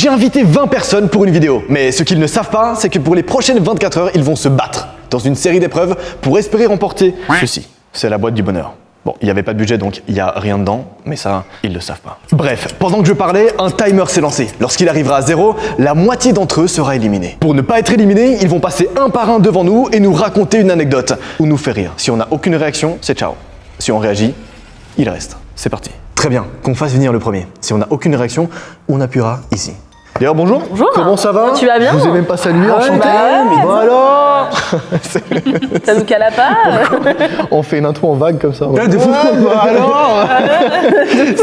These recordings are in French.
J'ai invité 20 personnes pour une vidéo, mais ce qu'ils ne savent pas, c'est que pour les prochaines 24 heures, ils vont se battre dans une série d'épreuves pour espérer remporter ceci. C'est la boîte du bonheur. Bon, il n'y avait pas de budget, donc il n'y a rien dedans, mais ça, ils le savent pas. Bref, pendant que je parlais, un timer s'est lancé. Lorsqu'il arrivera à 0, la moitié d'entre eux sera éliminée. Pour ne pas être éliminés, ils vont passer un par un devant nous et nous raconter une anecdote ou nous faire rire. Si on n'a aucune réaction, c'est ciao. Si on réagit, il reste. C'est parti. Très bien, qu'on fasse venir le premier. Si on n'a aucune réaction, on appuiera ici. D'ailleurs, bonjour. Bonjour. Comment ça va? Tu vas bien? Je vous ai même pas salué, enchanté. Bah, alors ça nous cala pas. On fait une intro en vague comme ça. Ouais. Alors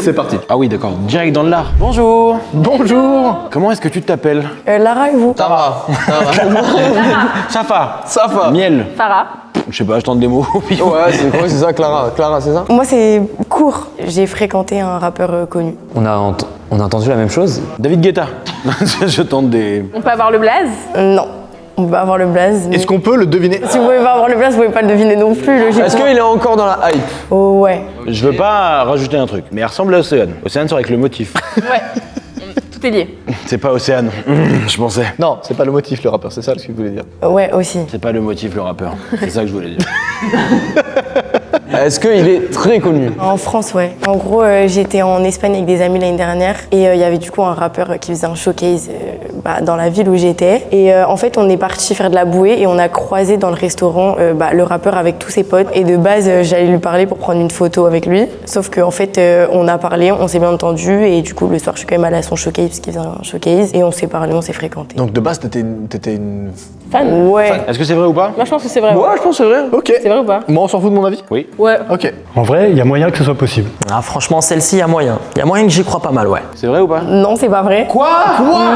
c'est parti. Ah oui, d'accord, direct dans le lard. Bonjour. Bonjour. Comment est-ce que tu t'appelles? Lara et vous? Safa. Safa. Miel. Farah. Je sais pas, je tente des mots. Ouais, c'est quoi, c'est ça, Clara? Clara, c'est ça? Moi, c'est court. J'ai fréquenté un rappeur connu. On a entendu la même chose. David Guetta. Je tente des... On peut avoir le blaze? Non, on peut pas avoir le blaze. Mais Est-ce qu'on peut le deviner? si vous pouvez pas avoir le blaze, vous pouvez pas le deviner non plus, logiquement. Est-ce qu'il est encore dans la hype? Oh ouais. Je veux pas rajouter un truc, mais elle ressemble à Océane. Océane, c'est avec le motif. Ouais. Tout est lié. C'est pas Océane, je pensais. Non, c'est pas le motif le rappeur, c'est ça ce que vous voulez dire. Ouais, aussi. C'est pas le motif, le rappeur. C'est ça que je voulais dire. Est-ce qu'il est très connu? En France, ouais. En gros, j'étais en Espagne avec des amis l'année dernière et il y avait du coup un rappeur qui faisait un showcase dans la ville où j'étais. Et en fait, on est parti faire de la bouée et on a croisé dans le restaurant le rappeur avec tous ses potes. Et de base, j'allais lui parler pour prendre une photo avec lui. Sauf qu'en fait, on a parlé, on s'est bien entendu et du coup, le soir, je suis quand même allée à son showcase parce qu'il faisait un showcase et on s'est parlé, on s'est fréquenté. Donc de base, t'étais une... Fan? Ouais. Est-ce que c'est vrai ou pas? Moi, je pense que c'est vrai. Ouais, je pense que c'est vrai. Ok. C'est vrai ou pas? Moi, on s'en fout de mon avis? Oui. Ouais. Ok. En vrai, il y a moyen que ce soit possible. Ah, franchement, celle-ci, il y a moyen. Il y a moyen que j'y crois pas mal, ouais. C'est vrai ou pas? Non, c'est pas vrai. Quoi?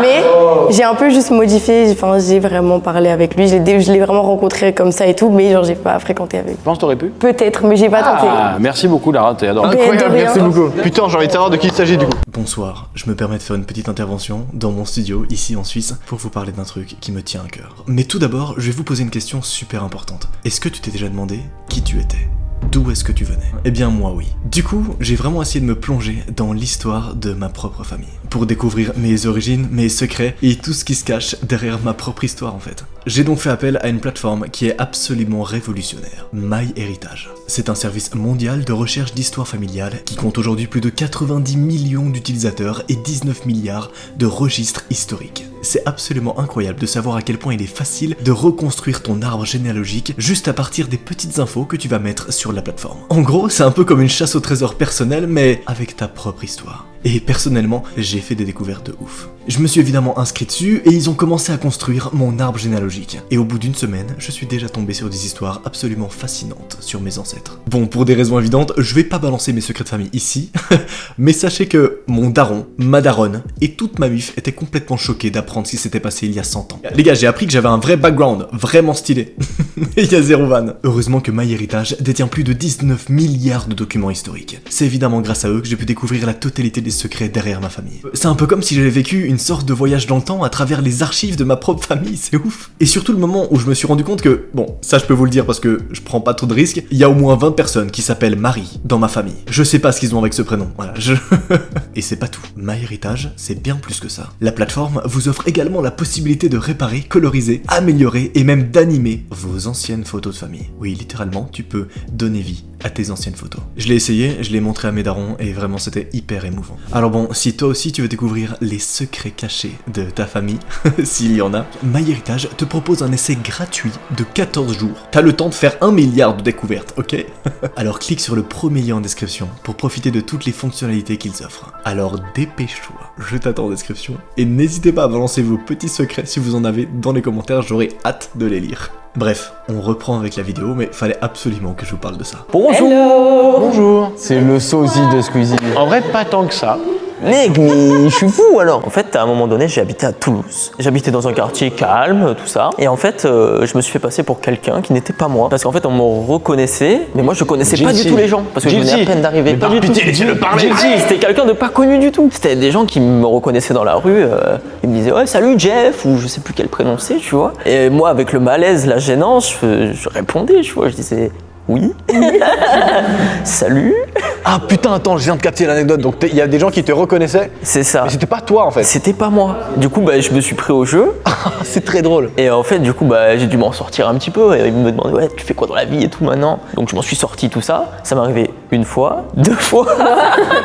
Mais j'ai un peu juste modifié, enfin, j'ai vraiment parlé avec lui, je l'ai vraiment rencontré comme ça et tout, mais genre j'ai pas fréquenté avec. Tu penses que t'aurais pu? Peut-être, mais j'ai pas tenté. Ah, merci beaucoup Lara, t'es adorable. de Incroyable, rien. merci beaucoup. Putain, j'ai envie de savoir de qui il s'agit du coup. Bonsoir, je me permets de faire une petite intervention dans mon studio ici en Suisse pour vous parler d'un truc qui me tient à cœur. Mais tout d'abord, je vais vous poser une question super importante. Est-ce que tu t'es déjà demandé qui tu étais ? D'où est-ce que tu venais? Eh bien moi oui. Du coup, j'ai vraiment essayé de me plonger dans l'histoire de ma propre famille, pour découvrir mes origines, mes secrets et tout ce qui se cache derrière ma propre histoire en fait. J'ai donc fait appel à une plateforme qui est absolument révolutionnaire, MyHeritage. C'est un service mondial de recherche d'histoire familiale qui compte aujourd'hui plus de 90 millions d'utilisateurs et 19 milliards de registres historiques. C'est absolument incroyable de savoir à quel point il est facile de reconstruire ton arbre généalogique juste à partir des petites infos que tu vas mettre sur la plateforme. En gros, c'est un peu comme une chasse au trésor personnelle, mais avec ta propre histoire. Et personnellement, j'ai fait des découvertes de ouf. Je me suis évidemment inscrit dessus et ils ont commencé à construire mon arbre généalogique. Et au bout d'une semaine, je suis déjà tombé sur des histoires absolument fascinantes sur mes ancêtres. Bon, pour des raisons évidentes, je vais pas balancer mes secrets de famille ici, mais sachez que mon daron, ma daronne et toute ma mif étaient complètement choqués d'apprendre ce qui s'était passé il y a 100 ans. Les gars, j'ai appris que j'avais un vrai background, vraiment stylé. Et il y a zéro vanne. Heureusement que MyHeritage détient plus de 19 milliards de documents historiques. C'est évidemment grâce à eux que j'ai pu découvrir la totalité des secrets derrière ma famille. C'est un peu comme si j'avais vécu une sorte de voyage dans le temps à travers les archives de ma propre famille, c'est ouf. Et surtout le moment où je me suis rendu compte que, bon, ça je peux vous le dire parce que je prends pas trop de risques, il y a au moins 20 personnes qui s'appellent Marie dans ma famille. Je sais pas ce qu'ils ont avec ce prénom, voilà, Et c'est pas tout. MyHeritage, c'est bien plus que ça. La plateforme vous offre également la possibilité de réparer, coloriser, améliorer et même d'animer vos anciennes photos de famille. Oui, littéralement, tu peux donner vie à tes anciennes photos. Je l'ai essayé, je l'ai montré à mes darons et vraiment c'était hyper émouvant. Alors bon, si toi aussi tu veux découvrir les secrets cachés de ta famille, s'il y en a, MyHeritage te propose un essai gratuit de 14 jours. T'as le temps de faire 1 milliard de découvertes, ok? Alors clique sur le premier lien en description pour profiter de toutes les fonctionnalités qu'ils offrent. Alors dépêche-toi, je t'attends en description et n'hésitez pas à balancer vos petits secrets si vous en avez dans les commentaires, j'aurai hâte de les lire. Bref, on reprend avec la vidéo, mais fallait absolument que je vous parle de ça. Bonjour. Bonjour. C'est le sosie de Squeezie. En vrai, pas tant que ça. Mec, mais je suis fou alors. En fait, à un moment donné, j'ai habité à Toulouse. J'habitais dans un quartier calme, tout ça. Et en fait, je me suis fait passer pour quelqu'un qui n'était pas moi. Parce qu'en fait, on me reconnaissait, mais moi, je connaissais pas du tout les gens. Parce que je venais à peine d'arriver. Pas du tout. Laissez-le parler. C'était quelqu'un de pas connu du tout. C'était des gens qui me reconnaissaient dans la rue. Ils me disaient, ouais, salut Jeff, ou je sais plus quel prénom c'est, tu vois. Et moi, avec le malaise, la gênance, je répondais, tu vois. Je disais, Oui. Salut. Ah putain, attends, je viens de capter l'anecdote. Donc il y a des gens qui te reconnaissaient, C'est ça. mais c'était pas toi en fait. C'était pas moi. Du coup, je me suis pris au jeu. C'est très drôle. Et en fait, du coup, j'ai dû m'en sortir un petit peu. Et ils me demandaient, ouais, tu fais quoi dans la vie et tout maintenant? Donc je m'en suis sorti, tout ça. Ça m'est arrivé une fois, 2 fois.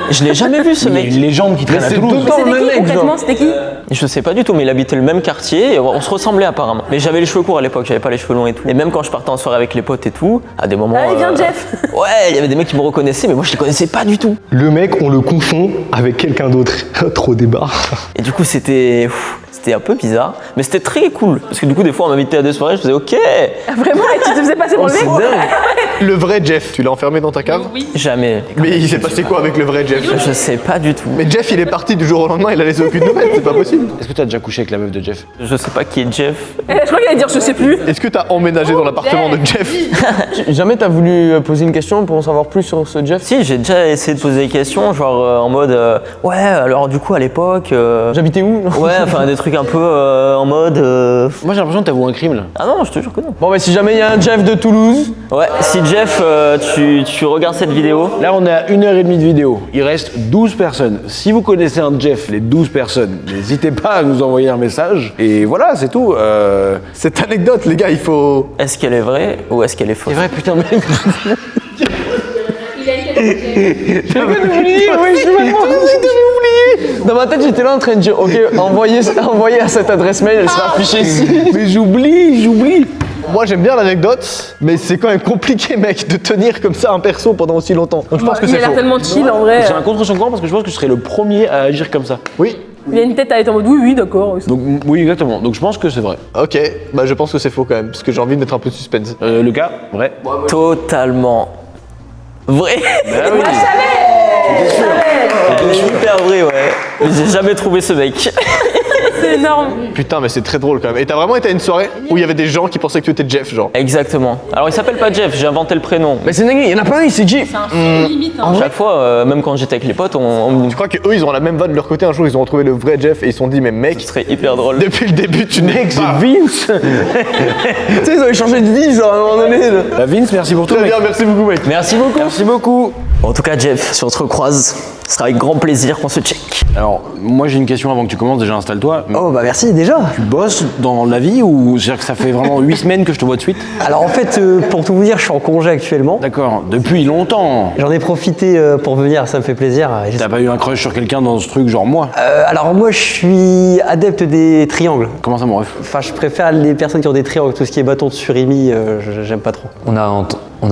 Je l'ai jamais vu ce Il y a mec. une légende qui traîne à c'est Toulouse. tout le temps le C'était même qui mec, genre. concrètement? C'était qui? Je sais pas du tout, mais il habitait le même quartier et on se ressemblait apparemment. Mais j'avais les cheveux courts à l'époque, j'avais pas les cheveux longs et tout. Et même quand je partais en soirée avec les potes et tout, à des moments. Ah, il vient de Jeff. Ouais, il y avait des mecs qui me reconnaissaient, mais moi je les connaissais pas du tout. Le mec, on le confond avec quelqu'un d'autre. Trop débat. Et du coup, c'était un peu bizarre, mais c'était très cool. Parce que du coup, des fois, on m'invitait à des soirées, je faisais OK. Vraiment, et tu te faisais passer pour le mec? Le vrai Jeff, tu l'as enfermé dans ta cave? Jamais. Mais il s'est passé quoi avec le vrai Jeff? Je sais pas du tout. Mais Jeff, il est parti du jour au lendemain, il a laissé aucune nouvelle, c'est pas possible. Est-ce que tu as déjà couché avec la meuf de Jeff? Je sais pas qui est Jeff. Je crois qu'il allait dire je sais plus. Est-ce que t'as emménagé dans l'appartement de Jeff? Jamais t'as voulu poser une question pour en savoir plus sur ce Jeff? Si, j'ai déjà essayé de poser des questions, genre en mode ouais, alors du coup, à l'époque. J'habitais où? Ouais, enfin des trucs un peu en mode. Moi j'ai l'impression que t'avoues un crime là. Ah non, je te jure que non. Bon, mais si jamais il y a un Jeff de Toulouse, Ouais, si Jeff, tu regardes cette vidéo. Là on est à 1h30 de vidéo. Il reste 12 personnes. Si vous connaissez un Jeff, les 12 personnes, n'hésitez pas à nous envoyer un message. Et voilà, c'est tout. Cette anecdote, les gars, il faut... Est-ce qu'elle est vraie ou est-ce qu'elle est fausse? C'est vrai, putain, mec. dans ma tête j'étais là en train de dire ok, envoyez à cette adresse mail, elle sera affichée ici. Mais j'oublie. Moi j'aime bien l'anecdote, mais c'est quand même compliqué mec de tenir comme ça un perso pendant aussi longtemps. Donc je pense que Il c'est a l'air faux. tellement chill en vrai. J'ai un contre son camp parce que je pense que je serais le premier à agir comme ça. Oui, Il a une tête à être en mode oui, oui, d'accord. Donc oui, exactement. Donc je pense que c'est vrai. ok, bah je pense que c'est faux quand même, parce que j'ai envie de mettre un peu de suspense. Le cas, vrai. Totalement vrai. Ah oui. Super vrai, ouais. Mais j'ai jamais trouvé ce mec. C'est énorme. Putain, mais c'est très drôle quand même. Et t'as vraiment été à une soirée où il y avait des gens qui pensaient que tu étais Jeff, genre. Exactement. Alors il s'appelle pas Jeff, j'ai inventé le prénom. Mais c'est dingue, il y en a pas un, il s'est Jeff. À chaque fois, même quand j'étais avec les potes, on me Je crois qu'eux ils ont la même vanne de leur côté. Un jour ils ont retrouvé le vrai Jeff et ils se sont dit, mais mec, serait hyper drôle. depuis le début tu n'es que Vince. Tu sais, ils ont changé de vie, genre à un moment donné. là. Bah, Vince, merci pour tout. Très mec. bien, merci beaucoup mec. Merci beaucoup. Merci beaucoup. En tout cas, Jeff, si on se recroise, ce sera avec grand plaisir qu'on se check. Alors, moi j'ai une question avant que tu commences. Déjà, installe-toi. Oh bah merci déjà. Tu bosses dans la vie ou c'est-à-dire que ça fait vraiment 8 semaines que je te vois de suite? Alors en fait, pour tout vous dire, je suis en congé actuellement. D'accord. Depuis longtemps. J'en ai profité pour venir, ça me fait plaisir. Et T'as pas eu un crush sur quelqu'un dans ce truc, genre moi? alors moi, je suis adepte des triangles. Comment ça, mon ref? Enfin, je préfère les personnes qui ont des triangles. Tout ce qui est bâton de surimi, j'aime pas trop. On a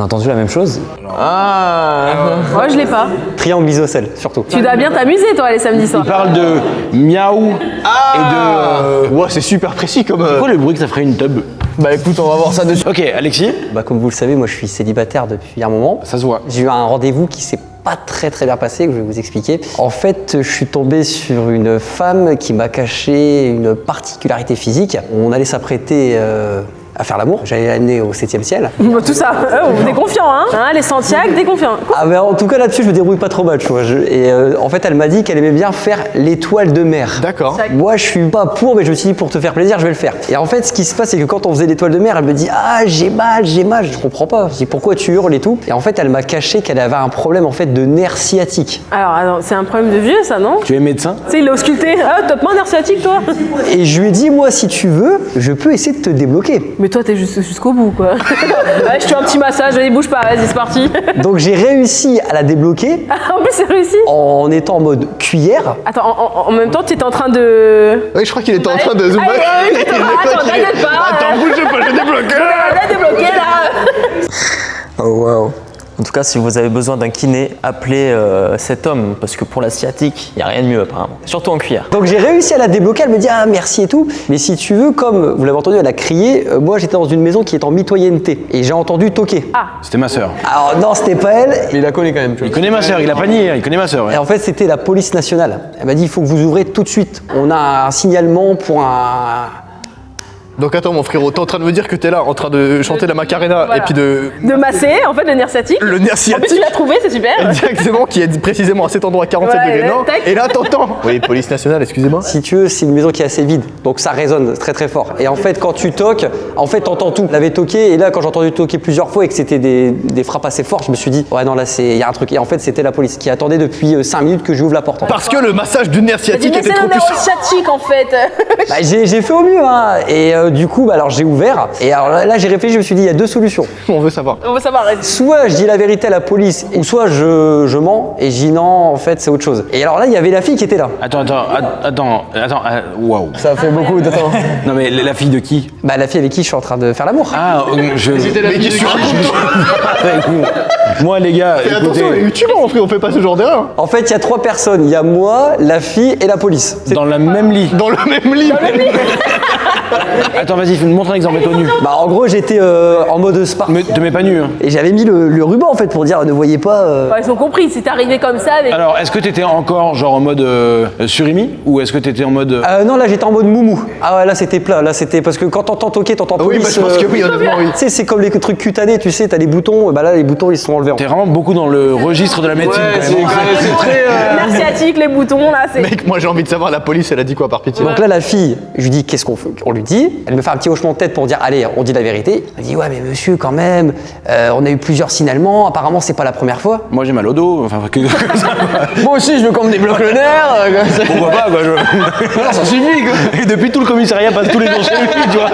entendu la même chose. Moi, je l'ai pas. Triangle isocèle, surtout. Tu dois bien t'amuser, toi, les samedis soirs. Il parle de miaou et de. Ouais, c'est super précis comme. Quoi le bruit que ça ferait une tub? Bah écoute, on va voir ça dessus. Ok, Alexis, Bah, comme vous le savez, moi je suis célibataire depuis un moment. ça se voit. J'ai eu un rendez-vous qui s'est pas très bien passé, que je vais vous expliquer. En fait, je suis tombé sur une femme qui m'a caché une particularité physique. On allait s'apprêter à faire l'amour. J'allais l'amener au 7e ciel. Tout ça. On est confiant, hein. Les Santiago, t'es confiant. Ah ben en tout cas là-dessus, je me débrouille pas trop mal, tu vois. En fait, elle m'a dit qu'elle aimait bien faire l'étoile de mer. D'accord. Moi, je suis pas pour, mais je me suis dit pour te faire plaisir, je vais le faire. Et en fait, ce qui se passe, c'est que quand on faisait l'étoile de mer, elle me dit ah j'ai mal. Je comprends pas. Je dis pourquoi tu hurles et tout. Et en fait, elle m'a caché qu'elle avait un problème en fait de nerf sciatique. Alors, c'est un problème de vieux, ça, non? Tu es médecin? Tu sais, il l'a ausculté. Ah, top main nerf sciatique, toi. Et je lui ai dit moi, si tu veux, je peux essayer de te débloquer. Mais toi, t'es jusqu'au bout, quoi. Ouais, je te fais un petit massage, allez, bouge pas, vas-y, c'est parti. Donc j'ai réussi à la débloquer En plus, c'est réussi. en étant en mode cuillère. Attends, en même temps, tu étais en train de. Oui, je crois qu'il était en train de zoomer. Attends, t'inquiète pas. Attends, bougez pas, je débloque. Là, débloqué, là. Oh wow. En tout cas, si vous avez besoin d'un kiné, appelez cet homme, parce que pour la sciatique, il n'y a rien de mieux apparemment. Surtout en cuillère. Donc j'ai réussi à la débloquer, elle me dit ah merci et tout. Mais si tu veux, comme vous l'avez entendu, elle a crié, moi j'étais dans une maison qui est en mitoyenneté. Et j'ai entendu toquer. C'était ma sœur. Alors non, c'était pas elle. Mais il la connaît quand même, tu vois. Il connaît ma sœur, il a pas nié, il connaît ma sœur. Et en fait, c'était la police nationale. Elle m'a dit il faut que vous ouvrez tout de suite. On a un signalement pour un Donc attends mon frérot, t'es en train de me dire que t'es là en train de chanter la Macarena Voilà. et puis de masser, en fait, le nerf sciatique. le nerf En plus, sciatique tu l'as trouvé, c'est super. exactement qui est précisément à cet endroit à 47 Ouais, degrés ouais, nord. tac. Et là t'entends. Oui, police nationale, excusez-moi. Si tu veux, c'est une maison qui est assez vide, donc ça résonne très très fort. Et en fait, quand tu toques, en fait, t'entends tout. Il avait toqué, et là, quand j'ai entendu toquer plusieurs fois et que c'était des frappes assez fortes, je me suis dit, ouais, non, là, il y a un truc. Et en fait, c'était la police qui attendait depuis 5 minutes que j'ouvre la porte. Parce que le massage du nerf T'as dit, sciatique mais était c'est trop le nerf puissant. sciatique, en fait. Bah, j'ai fait au mieux, hein. Et du coup, bah, alors j'ai ouvert. Et alors là, j'ai réfléchi, je me suis dit, il y a deux solutions. On veut savoir. On veut savoir. Soit je dis la vérité à la police, ou soit je mens et je dis non, en fait, c'est autre chose. Et alors là, il y avait la fille qui était là. Attends, waouh. Ça fait beaucoup de temps. Non mais la fille de qui? Bah, la fille avec qui je suis en train de faire l'amour. Ah, je... Mais qu'est-ce que tu racontes? Moi les gars, Fais écoutez, attention, youtubeur mon frère, on fait pas ce genre d'erreur. En fait, il y a 3 personnes. Il y a moi, la fille et la police. dans le même lit. Dans le même lit. Attends, vas-y, montre un exemple, mets-toi nu. Bah, en gros, j'étais en mode spa. Mais te mets pas nu. Hein. Et j'avais mis le ruban en fait pour dire ne voyez pas. Enfin, ils ont compris, si t'es arrivé comme ça avec. Alors, est-ce que t'étais encore genre en mode surimi ou est-ce que t'étais en mode Non, là j'étais en mode moumou. Ah ouais, là c'était plat. Là c'était parce que quand t'entends toquer, t'entends Oui, police. bah, je pense que oui, honnêtement, oui. Tu sais, c'est comme les trucs cutanés, tu sais, t'as les boutons. Bah là, les boutons ils sont enlevés. T'es vraiment beaucoup dans le registre de la médecine quand même. C'est très. Nerf sciatique, les boutons, là, c'est. Mec, moi j'ai envie de savoir la police, elle a dit quoi par pitié? Donc là, la fille, je lui dis qu'est-ce qu'on fait. On lui dit, elle me fait un petit hochement de tête pour dire allez, on dit la vérité. Elle dit ouais, mais monsieur, quand même, on a eu plusieurs signalements. Apparemment, c'est pas la première fois. Moi j'ai mal au dos, enfin que Moi aussi, je veux qu'on me débloque le nerf. pourquoi pas quoi. Ça suffit quoi. Et depuis tout le commissariat passe tous les jours chez lui, tu vois.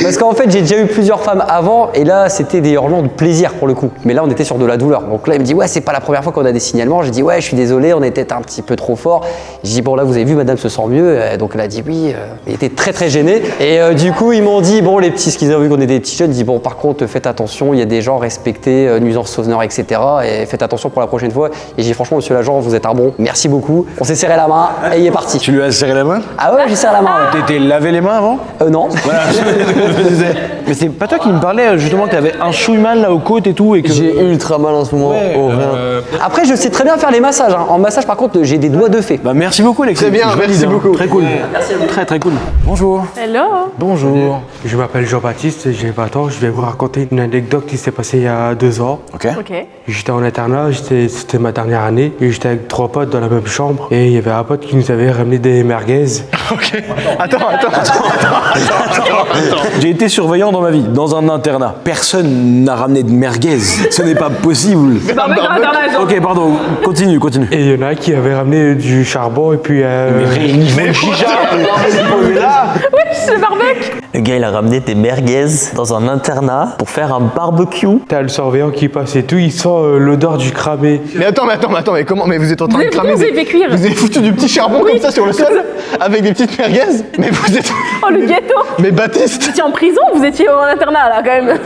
Parce qu'en fait, j'ai déjà eu plusieurs femmes avant, et là, c'était des hurlements de plaisir pour le coup. Mais là, on était sur de la douleur. Donc là, il me dit, ouais, c'est pas la première fois qu'on a des signalements. J'ai dit, ouais, je suis désolé, on était un petit peu trop fort. J'ai dit, bon, là, vous avez vu, madame se sent mieux. Donc elle a dit oui. Il était très, très gêné. Et du coup, ils m'ont dit, bon, les petits, ce qu'ils ont vu qu'on était des petits jeunes, ils disent, bon, par contre, faites attention, il y a des gens respectés, nuisance sonore, etc. Et faites attention pour la prochaine fois. Et j'ai dit, franchement, monsieur l'agent, vous êtes un bon. Merci beaucoup. On s'est serré la main et il est parti. Tu lui as serré la main? Ah ouais, j'ai serré la main. Ouais. T'étais lavé les mains avant? Non. Voilà, je me disais. Mais c'est pas toi qui me parlais justement que t'avais un chouille mal là aux côtes et tout et que. J'ai ultra mal en ce moment. Ouais, Oh, rien. Après, je sais très bien faire les massages. Hein. En massage, par contre, j'ai des doigts de fée. Bah merci beaucoup Alexis. Très bien, Je merci valide, hein. beaucoup. Très cool. Très très cool. Bonjour. Hello. Bonjour. Je m'appelle Jean-Baptiste, j'ai 20 ans. Je vais vous raconter une anecdote qui s'est passée il y a 2 ans. Ok. Ok. J'étais en internat, c'était ma dernière année, et j'étais avec 3 potes dans la même chambre. Et il y avait un pote qui nous avait ramené des merguez. Ok. Attends. J'ai été surveillant dans ma vie, dans un internat. Personne n'a ramené de merguez. Ce n'est pas possible. Barbecue dans l'internet, genre. Ok, pardon. Continue. Et il y en a qui avait ramené du charbon et puis. Oui, c'est le barbecue. Le gars, il a ramené des merguez dans un internat pour faire un barbecue. T'as le surveillant qui passe et tout, il sent l'odeur du cramé. Mais attends, mais comment? Mais vous êtes en train de Pourquoi cramer vous avez fait cuire? Vous avez foutu du petit charbon comme ça sur le sol avec des petites merguez? Mais vous êtes. Oh, le ghetto. Mais Baptiste! Vous étiez en prison, vous étiez en internat, là, quand même.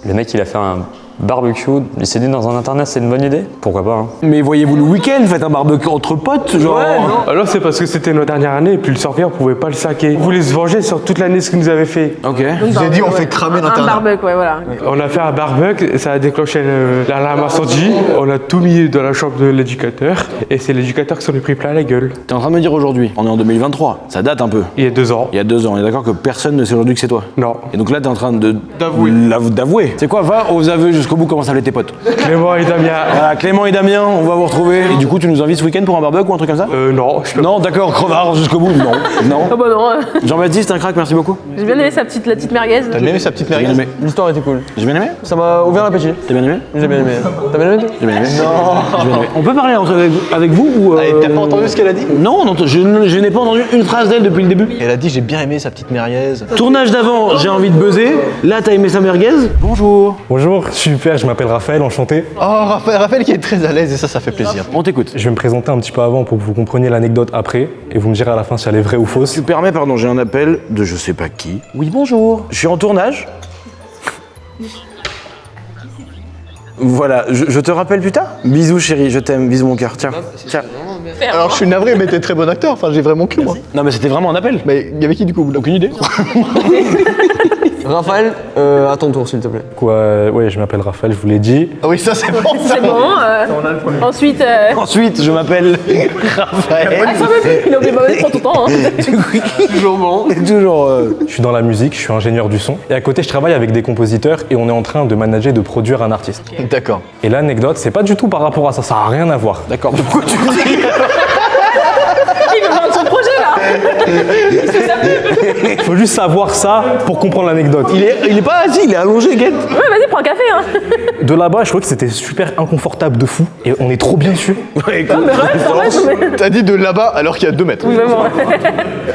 Le mec, il a fait un barbecue. Il s'est dit dans un internat, c'est une bonne idée? Pourquoi pas, hein. Mais voyez-vous le week-end, faites un barbecue entre potes, genre. Alors c'est parce que c'était notre dernière année et puis le surveillant pouvait pas le saquer. Il voulait se venger sur toute l'année ce qu'il nous avait fait. Ok. Je vous ai dit, on fait cramer Un l'internat. barbecue, ouais, voilà. On a fait un barbecue, ça a déclenché l'alarme incendie. On a tout mis dans la chambre de l'éducateur et c'est l'éducateur qui s'en est pris plein la gueule. T'es en train de me dire aujourd'hui, on est en 2023, ça date un peu. Il y a 2 ans. Il y a 2 ans, on est d'accord que personne ne sait aujourd'hui que c'est toi. Non. Et donc là, t'es en train d'avouer. C'est quoi, va aux aveux jusqu'au bout, comment ça tes potes. Clément et Damien. Voilà, Clément et Damien, on va vous retrouver. Et du coup, tu nous invites ce week-end pour un barbecue ou un truc comme ça? Non, je peux Non, d'accord, crevard jusqu'au bout. Non. Oh bah non. Jean-Baptiste, un crack, merci beaucoup. J'ai bien aimé la petite merguez. T'as bien aimé sa petite J'ai bien merguez? aimé. L'histoire était cool. J'ai bien aimé? Ça m'a ouvert l'appétit. T'as bien aimé? J'ai bien aimé. T'as bien aimé toi? J'ai bien aimé. Non. J'ai bien aimé. On peut parler avec vous ou T'as pas entendu ce qu'elle a dit? Non, je n'ai pas entendu une phrase d'elle depuis le début. Elle a dit, j'ai bien aimé sa petite merguez. Tournage d'avant, j'ai envie de buzzer. Là, t'as aimé sa merguez? Bonjour. Bonjour, super, je m'appelle Raphaël, enchanté. Oh, Raphaël qui est très à l'aise et ça fait plaisir. On t'écoute. Je vais me présenter un petit peu avant pour que vous compreniez l'anecdote après et vous me direz à la fin si elle est vraie ou fausse. Tu permets, pardon, j'ai un appel de je sais pas qui. Oui, bonjour. Je suis en tournage. Voilà, je te rappelle plus tard. Bisous chérie, je t'aime, bisous mon cœur. Tiens. Alors je suis navré, mais t'es très bon acteur, enfin j'ai vraiment cru moi. Non mais c'était vraiment un appel. Mais il y avait qui du coup? Aucune idée. Raphaël, à ton tour s'il te plaît. Quoi, ouais, je m'appelle Raphaël, je vous l'ai dit. Ah oui, ça c'est bon. C'est bon. Ensuite, Ensuite, je m'appelle Raphaël. ça va plus. Il a oublié de prendre ton temps. Hein. Toujours bon. Toujours. Je suis dans la musique, je suis ingénieur du son. Et à côté, je travaille avec des compositeurs et on est en train de manager, de produire un artiste. D'accord. Et l'anecdote, c'est pas du tout par rapport à ça, ça a rien à voir. D'accord. Pourquoi tu me dis Il veut vendre son projet là. Il se fait sa pub. Faut juste savoir ça pour comprendre l'anecdote. il est pas assis, il est allongé, Get. Ouais, vas-y, prends un café. Hein. De là-bas, je trouvais que c'était super inconfortable de fou. Et on est trop bien dessus. Ouais, Non, mais reste. T'as dit de là-bas alors qu'il y a 2 mètres. Oui, vraiment.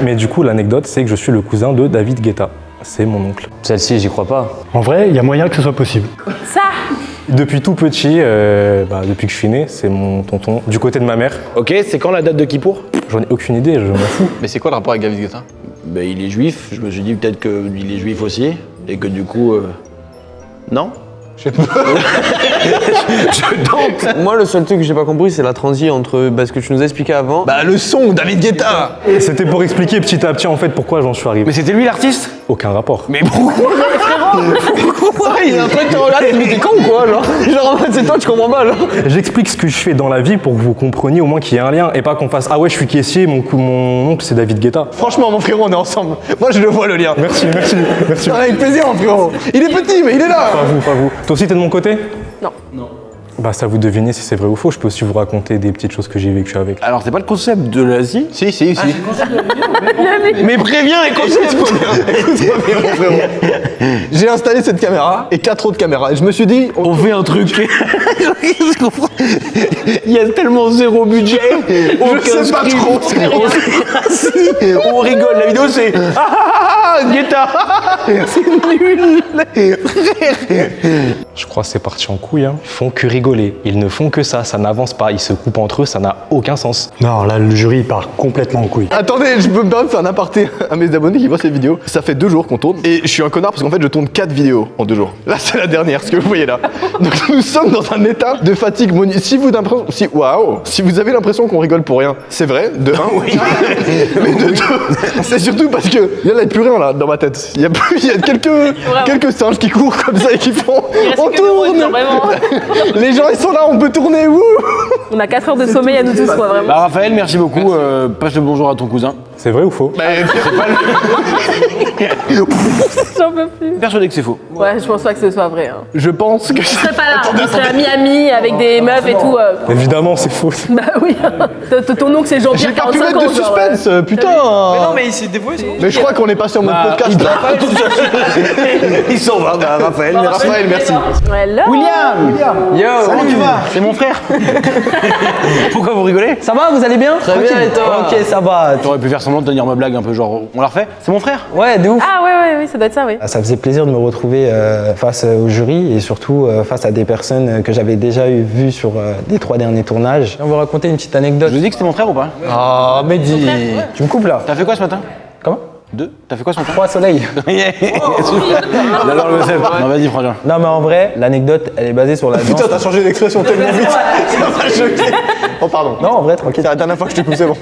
Mais du coup, l'anecdote, c'est que je suis le cousin de David Guetta. C'est mon oncle. Celle-ci, j'y crois pas. En vrai, il y a moyen que ce soit possible. Ça. Depuis tout petit, depuis que je suis né, c'est mon tonton du côté de ma mère. Ok, c'est quand la date de Kippour? J'en ai aucune idée, je m'en fous. Mais c'est quoi le rapport avec David Guetta? Ben, il est juif, je me suis dit peut-être qu'il est juif aussi, et que du coup... Non. Je tente. Moi, le seul truc que j'ai pas compris, c'est la transi entre ce que tu nous as expliqué avant. Bah le son, David Guetta. C'était pour expliquer petit à petit en fait pourquoi j'en suis arrivé. Mais c'était lui l'artiste? Aucun rapport. Mais pourquoi? Il y a un truc qui te regarde, mais t'es con ou quoi, genre en fait, c'est toi, tu comprends pas, J'explique ce que je fais dans la vie pour que vous compreniez au moins qu'il y a un lien et pas qu'on fasse ah ouais je suis caissier, mon oncle c'est David Guetta. Franchement, mon frérot, on est ensemble. Moi, je le vois le lien. Merci. Avec plaisir, mon frérot. Il est petit, mais il est là. Pas vous. Toi aussi t'es de mon côté? Non. Bah ça vous devinez si c'est vrai ou faux, je peux aussi vous raconter des petites choses que j'ai vécues avec. Alors c'est pas le concept de l'Asie? Si. Mais préviens les concepts. Écoute-moi bien, mon frérot. J'ai installé cette caméra et 4 autres caméras. Et je me suis dit, On fait un truc. Je comprends. Il y a tellement zéro budget. je sais pas trop. On rigole, la vidéo c'est Guetta. C'est nul. Je crois que c'est parti en couille, hein. Ils font que rigoler, ils ne font que ça n'avance pas, ils se coupent entre eux, ça n'a aucun sens. Non, là, le jury part complètement en couille. Attendez, je peux me permettre de faire un aparté à mes abonnés qui voient ces vidéos. Ça fait 2 jours qu'on tourne et je suis un connard parce qu'en fait je tourne 4 vidéos en 2 jours. Là c'est la dernière, ce que vous voyez là. Donc nous sommes dans un état de fatigue si vous avez l'impression qu'on rigole pour rien, c'est vrai, de 1. Oui. Mais de 2, c'est surtout parce que là il n'y a plus rien là dans ma tête. Il y a quelques singes qui courent comme ça et qui font on tourne. Vraiment. Les gens ils sont là, on peut tourner, wouh. On a 4 heures de sommeil à nous tous, quoi, vraiment. Bah Raphaël, merci beaucoup. Passe le bonjour à ton cousin. C'est vrai ou faux? J'en peux plus. Persuadé que c'est faux. Ouais, je pense pas que ce soit vrai. Hein. Je pense que Je serais pas là. On serait à Miami avec des meufs et tout. Évidemment c'est faux. Bah oui. Ton oncle c'est Jean-Pierre, j'ai pas pu 45 mettre ans. de genre, suspense, putain. Mais non, mais il s'est dévoué, c'est bon. Mais je crois qu'on est passé en mode podcast. Il s'en va, bah, Raphaël. Raphaël, merci. Hello. William. Yo, Comment tu vas? C'est mon frère. Pourquoi vous rigolez? Ça va, vous allez bien? Très bien, et toi? Ok, ça va. T'aurais pu faire semblant de tenir ma blague un peu genre on la refait? C'est mon frère? Ouais, de ouf. Ah ouais, ça doit être ça, oui. Ça faisait plaisir de me retrouver face au jury et surtout face à des personnes que j'avais déjà vues sur les 3 derniers tournages. On va raconter une petite anecdote. Je vous dis que c'était mon frère ou pas? Ah, Mehdi, tu me coupes là? T'as fait quoi ce matin? Comment? 2. T'as fait quoi ce matin? 3 soleils. J'adore le concept. Non, vas-y, Frangin. Non, mais en vrai, l'anecdote, elle est basée sur la danse. Putain, t'as changé d'expression tellement vite. Ça m'a choqué. Oh, pardon. Non, en vrai, tranquille. C'est la dernière fois que je te coupe, c'est bon.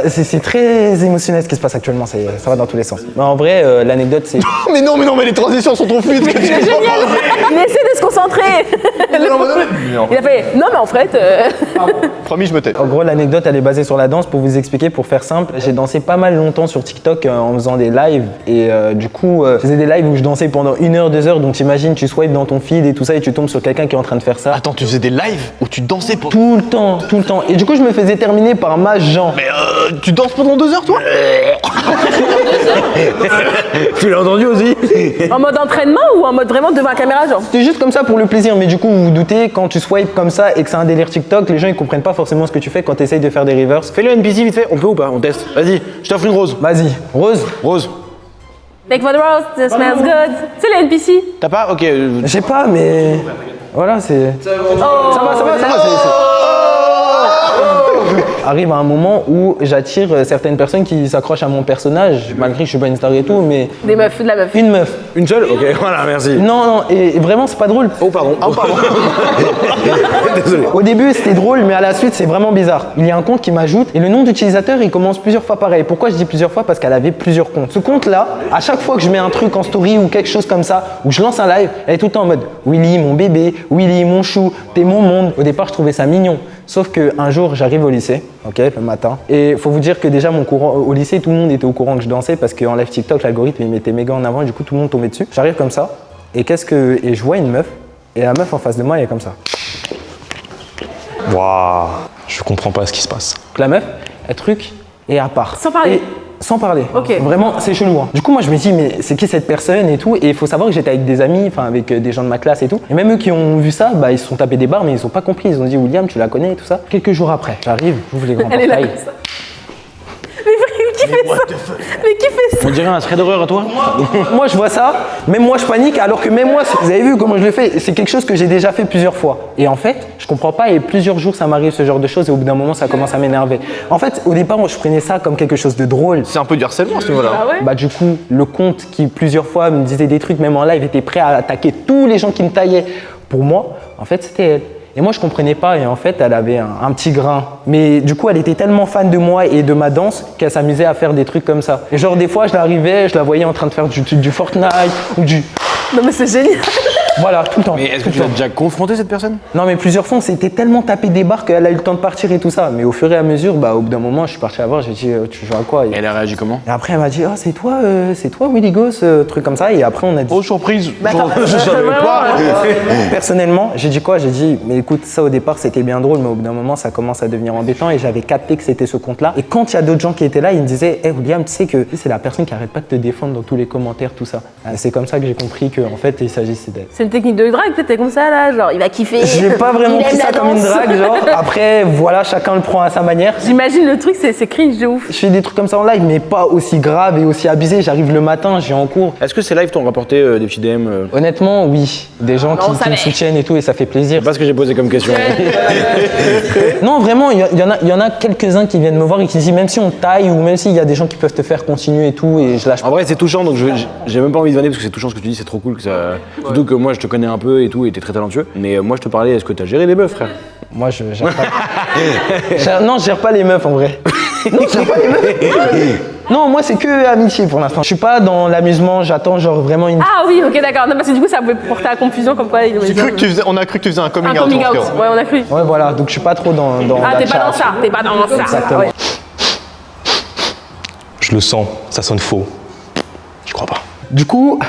C'est très émotionnel ce qui se passe actuellement, ça va dans tous les sens. Mais en vrai, l'anecdote, c'est... Mais non, mais les transitions sont trop fluides. C'est génial. Il essaie de se concentrer. Il a fait non, mais en fait. Promis, je me tais. En gros, l'anecdote, elle est basée sur la danse. Pour vous expliquer, pour faire simple, j'ai dansé pas mal longtemps sur TikTok en faisant des lives. Et du coup, je faisais des lives où je dansais pendant 1 heure, 2 heures. Donc t'imagines, tu swipes dans ton feed et tout ça et tu tombes sur quelqu'un qui est en train de faire ça. Attends, tu faisais des lives où tu dansais pour... Tout le temps. Et du coup, je me faisais terminer par ma Jean. Mais tu danses pendant 2 heures, toi? Tu l'as entendu aussi? En mode entraînement ou en mode vraiment devant la caméra, genre? C'était juste comme ça pour le plaisir. Mais du coup, vous vous doutez, quand tu swipes comme ça et que c'est un délire TikTok, les gens ils comprennent pas forcément ce que tu fais quand tu essayes de faire des reverse. Fais-le NPC vite fait. On peut ou pas? On teste. Vas-y, je t'offre une rose. Vas-y, Rose. Rose. Take for the rose, it smells good. C'est les NPC. T'as pas? Ok. Je sais pas, mais voilà, c'est. Ça va. arrive à un moment où j'attire certaines personnes qui s'accrochent à mon personnage, malgré que je suis pas une star et tout, mais... Des meufs, de la meuf. Une meuf. Une seule? Ok, voilà, merci. Non, et vraiment c'est pas drôle. Oh pardon. Désolé. Au début c'était drôle, mais à la suite c'est vraiment bizarre. Il y a un compte qui m'ajoute et le nom d'utilisateur il commence plusieurs fois pareil. Pourquoi je dis plusieurs fois? Parce qu'elle avait plusieurs comptes. Ce compte là, à chaque fois que je mets un truc en story ou quelque chose comme ça, ou je lance un live, elle est tout le temps en mode Willy mon bébé, Willy mon chou, t'es mon monde. Au départ je trouvais ça mignon. Sauf qu'un jour j'arrive au lycée, ok, le matin, et faut vous dire que déjà au lycée tout le monde était au courant que je dansais parce qu'en live TikTok l'algorithme il mettait méga en avant et du coup tout le monde tombait dessus. J'arrive comme ça et et je vois une meuf et la meuf en face de moi elle est comme ça. Waouh, je comprends pas ce qui se passe. Donc la meuf, elle truc et à part. Sans parler. Sans parler. Ok. Vraiment, c'est chelou. Hein. Du coup, moi, je me dis, mais c'est qui cette personne et tout? Et il faut savoir que j'étais avec des amis, enfin, avec des gens de ma classe et tout. Et même eux qui ont vu ça, bah, ils se sont tapés des barres, mais ils ont pas compris. Ils ont dit, William, tu la connais et tout ça. Quelques jours après, j'arrive, j'ouvre les grands Elle est là portails. comme ça. Mais qui fait ça? Mais qui fait ça? On dirait un trait d'horreur à toi? Moi, je vois ça, même moi, je panique, alors que même moi, vous avez vu comment je le fais, c'est quelque chose que j'ai déjà fait plusieurs fois. Et en fait, je comprends pas, et plusieurs jours, ça m'arrive ce genre de choses, et au bout d'un moment, ça commence à m'énerver. En fait, au départ, moi, je prenais ça comme quelque chose de drôle. C'est un peu du harcèlement à ce niveau-là. Ah ouais? Bah du coup, le compte qui plusieurs fois me disait des trucs, même en live, était prêt à attaquer tous les gens qui me taillaient pour moi, en fait, c'était elle. Et moi, je comprenais pas, et en fait, elle avait un petit grain. Mais du coup, elle était tellement fan de moi et de ma danse qu'elle s'amusait à faire des trucs comme ça. Et genre, des fois, je la voyais en train de faire du Fortnite ou du... Non mais c'est génial. Voilà, tout le temps. Mais est-ce que tu as déjà confronté cette personne? Non, mais plusieurs fois, on s'était tellement tapé des barres qu'elle a eu le temps de partir et tout ça. Mais au fur et à mesure, bah, au bout d'un moment, je suis parti la voir, j'ai dit, tu joues à quoi? Et elle a réagi comment? Et après, elle m'a dit, oh, c'est toi Willy Goss, truc comme ça. Et après, on a dit. Oh, surprise! Je savais pas! Personnellement, j'ai dit quoi? J'ai dit, mais écoute, ça au départ, c'était bien drôle, mais au bout d'un moment, ça commence à devenir embêtant. Et j'avais capté que c'était ce compte-là. Et quand il y a d'autres gens qui étaient là, ils me disaient, hey, William, tu sais que c'est la personne qui arrête pas de te défendre dans tous les commentaires, tout ça. C'est comme ça que j'ai compris qu'en fait, il s'agissait d'elle. C'est une technique de drague, peut-être, t'es comme ça là, genre il va kiffer. Je l'ai pas vraiment Il pris aime ça la comme une danse. drague, genre. Après, voilà, chacun le prend à sa manière. J'imagine le truc, c'est cringe de ouf. Je fais des trucs comme ça en live, mais pas aussi grave et aussi abusé. J'arrive le matin, j'ai en cours. Est-ce que ces lives t'ont rapporté des petits DM? Honnêtement, oui. Des gens qui me soutiennent et tout, et ça fait plaisir. C'est pas ce que j'ai posé comme question. Non, vraiment, il y en a quelques-uns qui viennent me voir et qui disent, même si on taille ou même s'il y a des gens qui peuvent te faire continuer et tout, et je lâche pas. En vrai, c'est touchant, donc j'ai même pas envie de vanner parce que c'est touchant ce que tu dis, c'est trop cool. Surtout que moi, je te connais un peu et tout, et t'es très talentueux. Mais moi, je te parlais, est-ce que t'as géré des meufs, frère? Moi, je gère pas. Non, je gère pas les meufs en vrai. Non, je gère pas les meufs. Non, moi, c'est que amitié pour l'instant. Je suis pas dans l'amusement, j'attends genre vraiment une. Ah oui, ok, d'accord. Non, parce que du coup, ça pouvait porter à confusion comme quoi. On a cru que tu faisais un coming un out. coming out. frérot. Ouais, on a cru. Ouais, voilà, donc je suis pas trop dans Ah, la t'es pas dans chat. ça, t'es pas dans ça. Exactement. Ouais. Je le sens, ça sonne faux. Je crois pas. Du coup,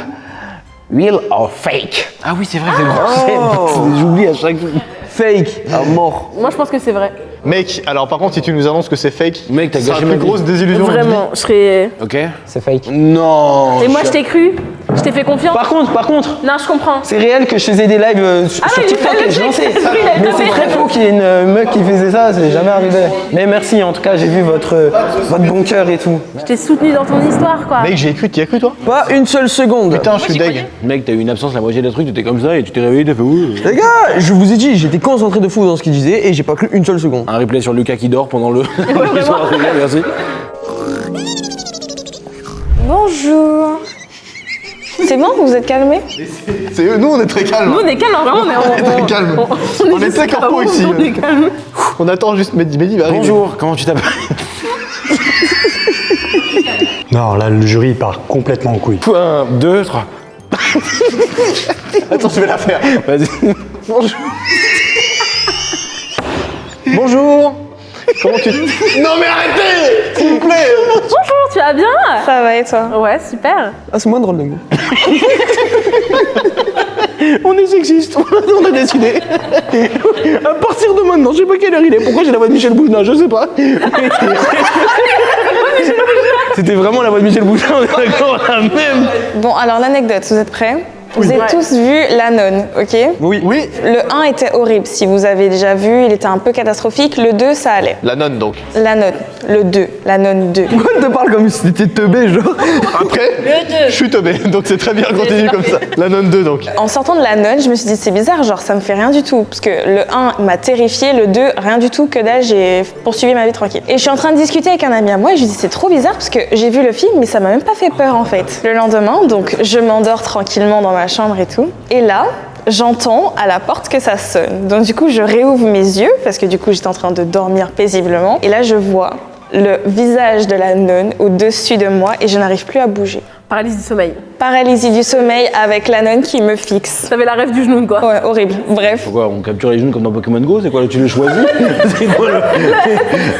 real or fake? Ah oui, c'est vrai, c'est j'oublie à chaque fois. Fake à mort. Moi, je pense que c'est vrai. Mec, alors par contre, si tu nous annonces que c'est fake, mec, t'as c'est gâché la ma plus vie. grosse désillusion. de notre vie. Vraiment, je serais. Ok. C'est fake. Non. Et moi, je t'ai cru. Je t'ai fait confiance. Par contre, Non, je comprends. c'est réel que je faisais des lives sur Ah oui, TikTok le et je truc, lançais. c'est vrai, il a Mais tapé. c'est très faux qu'il y ait une meuf qui faisait ça, c'est jamais arrivé. Mais merci, en tout cas, j'ai vu votre bon cœur et tout. Je t'ai soutenu dans ton histoire, quoi. Mec, j'y ai cru, t'y as cru toi? Pas une seule seconde. Putain, je suis deg. Mec, t'as eu une absence la moitié des trucs, t'étais comme ça et tu t'es réveillé, t'as fait ouh. Les gars, je vous ai dit, j'étais concentré de fou dans ce qu'il disait et j'ai pas cru une seule seconde. Un replay sur Lucas qui dort pendant le. Merci. Bonjour. C'est bon, vous êtes calmés? C'est eux, nous on est très calmes. Nous, on est calme, vraiment, mais On est très calme. On est très corpo ici. On est calme. On attend juste Mehdi va arriver. Bonjour, comment tu t'appelles? Non, là, le jury il part complètement en couille. 1, 2, 3. Attends, je vais la faire. Vas-y. Bonjour. Bonjour. Comment tu... Non mais arrêtez, s'il vous plaît. Bonjour, tu vas bien? Ça va et toi? Ouais, super. Ah, c'est moins drôle de mot. On est sexiste, on a décidé. À partir de maintenant, je sais pas quelle heure il est. Pourquoi j'ai la voix de Michel Bougelin, je sais pas. C'était vraiment la voix de Michel Bougelin, on est d'accord, la même. Bon, alors l'anecdote, vous êtes prêts? Vous avez tous vu La Nonne, ok? Oui. Le 1 était horrible. Si vous avez déjà vu, il était un peu catastrophique. Le 2, ça allait. La nonne donc. La Nonne. Le 2. La Nonne 2. Pourquoi elle te parle comme si t'étais teubé, genre? Après, je suis tombé, donc c'est très bien, continue comme ça. La nonne 2 donc. En sortant de La Nonne, je me suis dit, c'est bizarre, genre ça me fait rien du tout. Parce que le 1 m'a terrifié, le 2, rien du tout, que dalle, j'ai poursuivi ma vie tranquille. Et je suis en train de discuter avec un ami à moi et je lui dis, c'est trop bizarre parce que j'ai vu le film, mais ça m'a même pas fait peur en fait. Le lendemain, donc je m'endors tranquillement dans ma chambre et tout. Et là, j'entends à la porte que ça sonne. Donc du coup, je réouvre mes yeux parce que du coup, j'étais en train de dormir paisiblement. Et là, je vois le visage de la nonne au-dessus de moi et je n'arrive plus à bouger. Paralysie du sommeil. Paralysie du sommeil avec la nonne qui me fixe. T'avais la rêve du genou, quoi. Ouais, horrible. Bref. Pourquoi on capture les jeunes comme dans Pokémon Go? C'est quoi, tu les choisis? C'est quoi,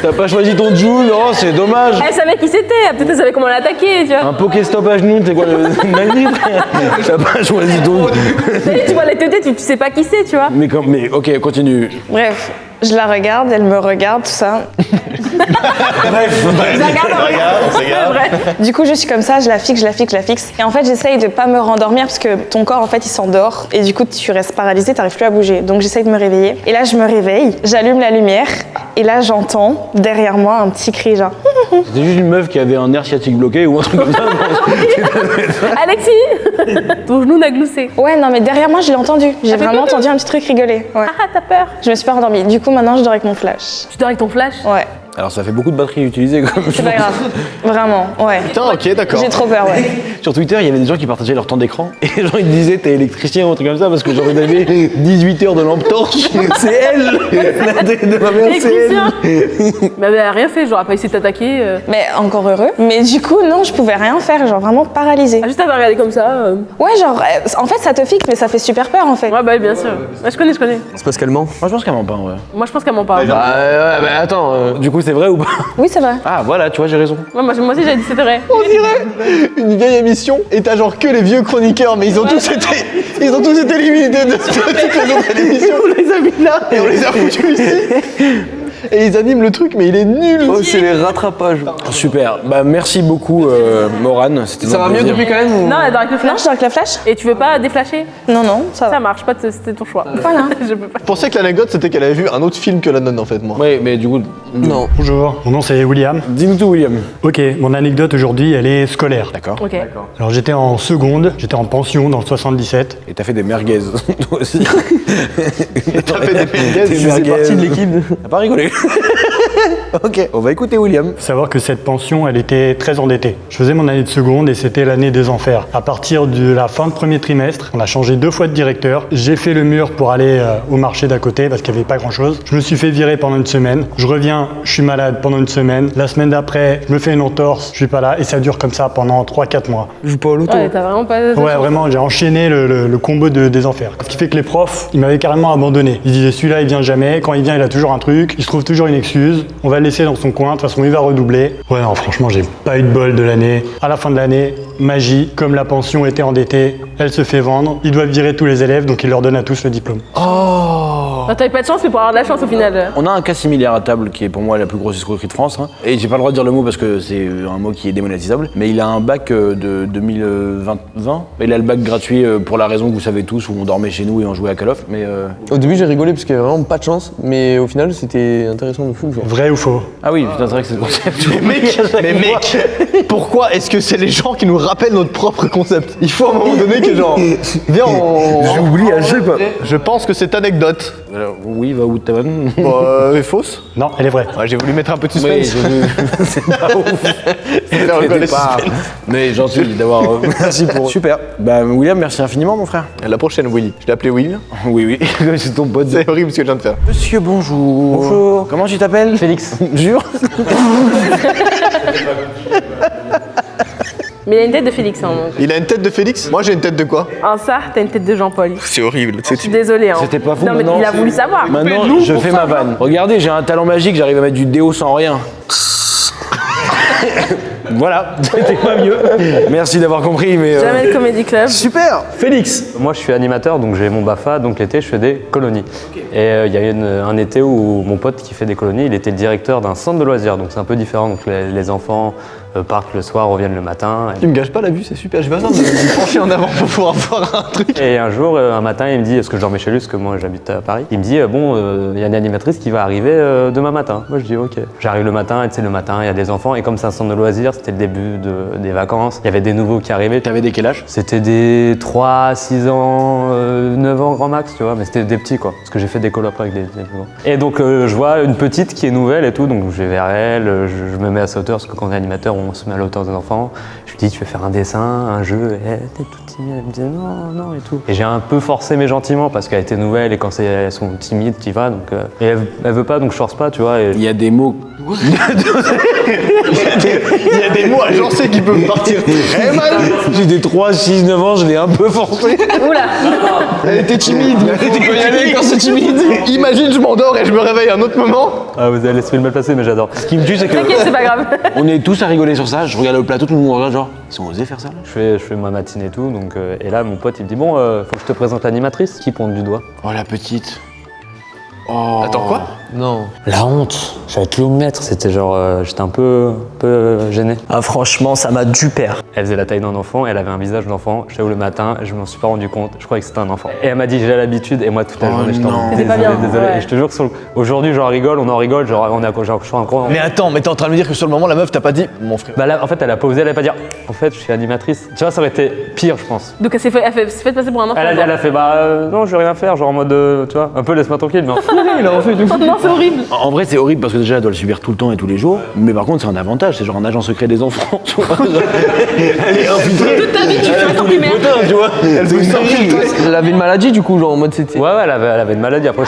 t'as pas choisi ton Joule? Oh, c'est dommage. Elle savait qui c'était, peut-être elle savait comment l'attaquer, tu vois. Un Pokéstop à genoux, c'est quoi le Nani? T'as pas choisi ton... Tu vois les tétés, tu sais pas qui c'est, tu vois. Mais ok, continue. Bref, je la regarde, elle me regarde, tout ça. Bref. Du coup, je suis comme ça, je la fixe. Et en fait, j'essaye de pas me rendormir parce que ton corps, en fait, il s'endort. Et du coup, tu restes paralysé, t'arrives plus à bouger. Donc, j'essaye de me réveiller. Et là, je me réveille, j'allume la lumière. Et là, j'entends derrière moi un petit cri, genre. C'était juste une meuf qui avait un nerf sciatique bloqué ou un truc comme ça. Alexis, ton genou n'a gloussé. Ouais, non, mais derrière moi, je l'ai entendu. J'ai vraiment entendu un petit truc rigoler. Ouais. Ah, t'as peur. Je me suis pas rendormie. Du coup, maintenant, je dors avec mon flash. Tu dors avec ton flash? Ouais. Alors ça fait beaucoup de batterie utilisée comme C'est pas grave. Vraiment, ouais. Putain, ok, d'accord. J'ai trop peur, ouais. Sur Twitter, il y avait des gens qui partageaient leur temps d'écran et les gens ils disaient t'es électricien ou un truc comme ça parce que genre il avait 18 heures de lampe torche. C'est elle de ma mère, c'est elle. Mais elle a rien fait, genre elle a pas essayé de t'attaquer. Mais encore heureux. Mais du coup, non, je pouvais rien faire, genre vraiment paralysée. Ah, juste à regarder comme ça. Ouais, genre, en fait, ça te fixe, mais ça fait super peur en fait. Ouais, bah bien sûr. Ouais, je connais. C'est parce qu'elle ment. Moi je pense qu'elle ment pas ouais. Moi je pense qu'elle ment pas. Ouais, attends, du coup c'est vrai ou pas? Oui, c'est vrai. Ah voilà, tu vois, j'ai raison. Ouais, moi aussi j'ai dit c'était vrai. On dirait une vieille émission et t'as genre que les vieux chroniqueurs, mais ils ont tous été éliminés de toutes les autres émissions. On les a mis là et on les a foutus ici. Et ils animent le truc, mais il est nul. Oh, c'est les rattrapages. Super. Bah merci beaucoup Morane. C'était Ça va mieux depuis quand même ou... Non, elle dort avec le flash. Non, je dors avec le flash. Et tu veux pas déflasher? Non, ça va. Ça marche pas, c'était ton choix. Voilà. Je peux pas. Je pensais que l'anecdote c'était qu'elle avait vu un autre film que la nonne en fait, moi. Ouais, mais du coup. Non. Bonjour, mon nom c'est William. Dis-nous tout, William. Ok, mon anecdote aujourd'hui, elle est scolaire. D'accord. Ok. Alors j'étais en seconde, j'étais en pension dans le 77. Et t'as fait des merguez, toi aussi. T'as fait des merguez, Des Je faisais partie de l'équipe. T'as pas rigolé. Ok, on va écouter William. Faut savoir que cette pension, elle était très endettée. Je faisais mon année de seconde et c'était l'année des enfers. À partir de la fin de premier trimestre, on a changé 2 fois de directeur. J'ai fait le mur pour aller au marché d'à côté parce qu'il n'y avait pas grand-chose. Je me suis fait virer pendant une semaine. Je reviens, je suis malade pendant une semaine. La semaine d'après, je me fais une entorse, je suis pas là et ça dure comme ça pendant 3-4 mois. Je joue pas au loto. Ouais, t'as vraiment pas. Ouais, vraiment, j'ai enchaîné le combo des enfers. Ce qui fait que les profs, ils m'avaient carrément abandonné. Ils disaient celui-là, il vient jamais. Quand il vient, il a toujours un truc. Il se trouve toujours une excuse. On va le laisser dans son coin. De toute façon, il va redoubler. Ouais, non, franchement, j'ai pas eu de bol de l'année. À la fin de l'année, magie. Comme la pension était endettée, elle se fait vendre. Ils doivent virer tous les élèves, donc ils leur donnent à tous le diplôme. Non, t'avais pas de chance, mais pour avoir de la chance au final. On a un cas similaire à table qui est pour moi la plus grosse escroquerie de France. Hein. Et j'ai pas le droit de dire le mot parce que c'est un mot qui est démonétisable. Mais il a un bac de 2020. Il a le bac gratuit pour la raison que vous savez tous où on dormait chez nous et on jouait à Call of. Mais Au début, j'ai rigolé parce qu'il y avait vraiment pas de chance. Mais au final, c'était intéressant de fou. Genre. Vrai ou faux? ah oui, putain, c'est vrai que c'est le concept. Mais mec, pourquoi est-ce que c'est les gens qui nous rappellent notre propre concept? Il faut à un moment donné que genre, viens J'oublie à chaque fois. Je pense que cette anecdote, Alors, oui, va où ta vanne? est fausse. Non, elle est vraie. Ouais, j'ai voulu mettre un peu de Oui, suspense. c'est pas ouf. C'est un peu le suspense. Mais gentil d'avoir. Merci pour. Super. Bah, William, merci infiniment, mon frère. À la prochaine, Willy. Je l'ai appelé Will. Oui, c'est ton pote. C'est horrible ce que je viens de faire. Monsieur, bonjour. Bonjour. Comment tu t'appelles? Félix. Jure. Mais il a une tête de Félix, hein. Donc. Il a une tête de Félix? Moi j'ai une tête de quoi? En ça, t'as une tête de Jean-Paul. C'est horrible. Je suis désolée, hein. C'était pas fou. Non, mais maintenant, il a voulu savoir. Maintenant, je fais ma vanne. Regardez, j'ai un talent magique, j'arrive à mettre du déo sans rien. Voilà, c'était pas mieux. Merci d'avoir compris, mais. Jamais le Comedy Club. Super. Félix. Moi, je suis animateur, donc j'ai mon BAFA, donc l'été, je fais des colonies. Et il y a eu un été où mon pote qui fait des colonies, il était le directeur d'un centre de loisirs, donc c'est un peu différent. Donc les enfants partent le soir, reviennent le matin. Tu me gâches pas la vue, c'est super. J'ai pas besoin de me pencher en avant pour pouvoir voir un truc. Et un jour, un matin, il me dit, parce que je dormais chez lui, parce que moi j'habite à Paris, il me dit, il y a une animatrice qui va arriver demain matin. Moi je dis, ok. J'arrive le matin, et tu sais, le matin, il y a des enfants, et comme c'est un centre de loisirs, c'était le début des vacances, il y avait des nouveaux qui arrivaient. T'avais des quel âge? C'était des 3, 6 ans, 9 ans grand max, tu vois, mais c'était des petits quoi, parce que j'ai fait des colos après avec des plus grands. Et donc je vois une petite qui est nouvelle et tout, donc je vais vers elle, je me mets à sa hauteur, parce que quand on est animateur, on se met à la hauteur des enfants. Je lui dis, tu veux faire un dessin, un jeu? Et elle était toute timide, elle me disait non et tout. Et j'ai un peu forcé, mais gentiment, parce qu'elle était nouvelle et quand elles sont timides, tu y vas. Donc, et elle veut pas, donc je force pas, tu vois. Et... Il y a des mots. Il y a des mots agencés qui peuvent partir très mal. J'ai des 3, 6, 9 ans, je l'ai un peu forcé. Oula. Elle était timide, mais elle était quand y aller quand c'est timide. Imagine, je m'endors et je me réveille à un autre moment. Ah, vous avez laissé le mal passer, mais j'adore. Ce qui me tue, c'est que. T'inquiète, c'est pas grave. On est tous à rigoler sur ça. Je regarde le plateau, tout le monde regarde, genre, ils ont osé faire ça là? Je fais ma matinée et tout, donc, et là, mon pote, il me dit, bon, faut que je te présente l'animatrice. Qui pointe du doigt? Oh, la petite. Oh. Attends, quoi? Non. La honte. J'avais tout le maître, c'était genre, j'étais un peu gêné. Ah, franchement, ça m'a du père. Elle faisait la taille d'un enfant, elle avait un visage d'enfant. J'avoue, le matin, je m'en suis pas rendu compte, je croyais que c'était un enfant. Et elle m'a dit, j'ai l'habitude, et moi, toute la journée, j'étais en C'était pas bien, désolé. ouais. Et je te jure que aujourd'hui, j'en rigole, on en rigole, genre, je suis encore. Mais attends, mais t'es en train de me dire que sur le moment, la meuf t'a pas dit, mon frère. Bah là, en fait, elle a pas osé, elle a pas dire, en fait, je suis animatrice. Tu vois, ça aurait été pire, je pense. Donc elle s'est fait passer pour un enfant. Elle a fait, non, je vais rien faire, genre en mode, tu vois, un peu laisse-moi tranquille, mais il a refait du coup. Non, c'est horrible. En vrai, c'est horrible parce que déjà, elle doit le subir tout le temps et tous les jours. Mais par contre, c'est un avantage. C'est genre un agent secret des enfants. Tu vois. Elle est infiltrée. Toute ta vie, tu fais en primaire. Tu vois. Elle avait une maladie du coup, genre en mode c'était. Ouais, elle avait une maladie. Après,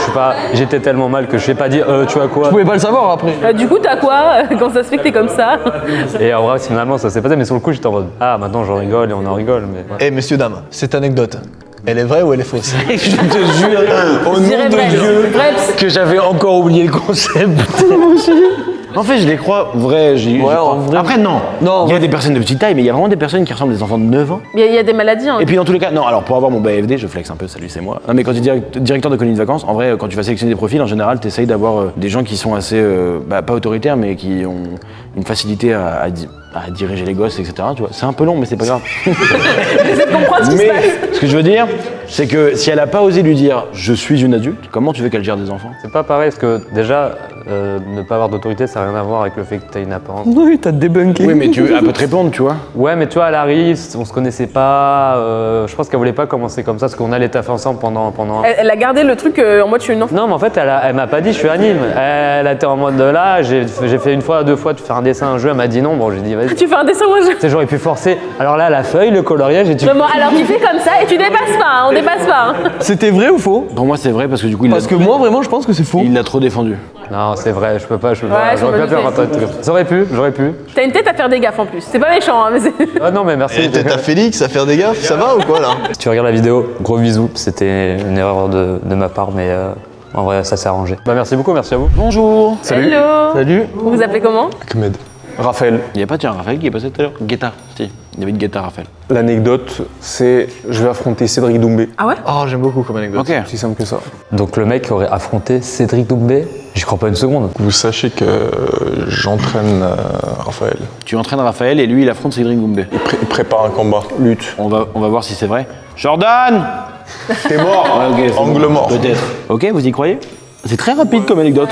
j'étais tellement mal que je sais pas dire, tu vois quoi. Tu pouvais pas le savoir après. Du coup, t'as quoi quand ça se fait que t'es comme ça? Et en vrai, finalement, ça s'est passé. Mais sur le coup, j'étais en mode, ah, maintenant j'en rigole et on en rigole. Mais ouais. Eh, messieurs, dames, cette anecdote, elle est vraie ou elle est fausse? Je te jure, au nom dirais de vrai. Dieu, Vrai. que j'avais encore oublié le concept. En fait, je les crois vrais. en vrai. Après, non. Non, Il y a des personnes de petite taille, mais il y a vraiment des personnes qui ressemblent à des enfants de 9 ans. Il y a des maladies. Hein. Et puis dans tous les cas, non, alors pour avoir mon BFD, je flex un peu, salut, c'est moi. Non, mais quand tu es directeur de colonie de vacances, en vrai, quand tu vas sélectionner des profils, en général, tu essayes d'avoir des gens qui sont assez, pas autoritaires, mais qui ont une facilité à diriger les gosses, etc. Tu vois, c'est un peu long, mais c'est pas grave. J'essaie de comprendre ce qui se Mais passe. ce que je veux dire, c'est que si elle a pas osé lui dire je suis une adulte, comment tu veux qu'elle gère des enfants? C'est pas pareil, parce que déjà, ne pas avoir d'autorité, ça n'a rien à voir avec le fait que tu as une apparence. Oui, t'as débunké. Oui, mais elle peut te répondre, tu vois. Ouais, mais tu vois, elle arrive, on se connaissait pas. Je pense qu'elle voulait pas commencer comme ça, parce qu'on allait taffer ensemble pendant. Elle a gardé le truc en mode je suis une enfant. Non, mais en fait, elle m'a pas dit je suis anime. Elle était en mode là, j'ai fait une fois, deux fois de faire un dessin, un jeu, elle m'a dit non. Bon, j'ai dit vas-y. Tu fais un dessin, moi je. Tu sais, j'aurais pu forcer. Alors là, la feuille, le coloriage, et tu. Bon, alors tu fais comme ça et tu dépasses pas, hein, on dépasse pas. Hein. C'était vrai ou faux? Pour moi, c'est vrai parce que du coup, Parce que moi, vraiment, je pense que c'est faux. il l'a trop défendu. Non, c'est vrai, je peux pas. je J'aurais me bien pu doutais. inventer un truc. Ça aurait pu, j'aurais pu. T'as une tête à faire des gaffes en plus. C'est pas méchant, hein, mais c'est. Ah non, mais merci. Et t'as Félix à faire des gaffes, ça va ou quoi là? Si tu regardes la vidéo, gros bisous. C'était une erreur de ma part, mais en vrai, ça s'est arrangé. Bah merci beaucoup, merci à vous. Bonjour. Hello. Salut. Vous vous appelez comment? Ahmed. Raphaël. Il y a pas tiens Raphaël qui est passé tout à l'heure? Guetta. Si, il y avait une Guetta Raphaël. L'anecdote, c'est je vais affronter Cédric Doumbé. Ah ouais? Oh, j'aime beaucoup comme anecdote. Ok. Aussi simple que ça. Donc le mec aurait affronté Cédric Doumbé, j'y crois pas une seconde. Vous sachez que j'entraîne Raphaël. Tu entraînes Raphaël et lui il affronte Cédric Doumbé. Il prépare un combat. Lutte. On va voir si c'est vrai. Jordan. T'es mort. Ouais, ok, c'est Angle bon. mort. Peut-être. Ok, vous y croyez? C'est très rapide comme anecdote.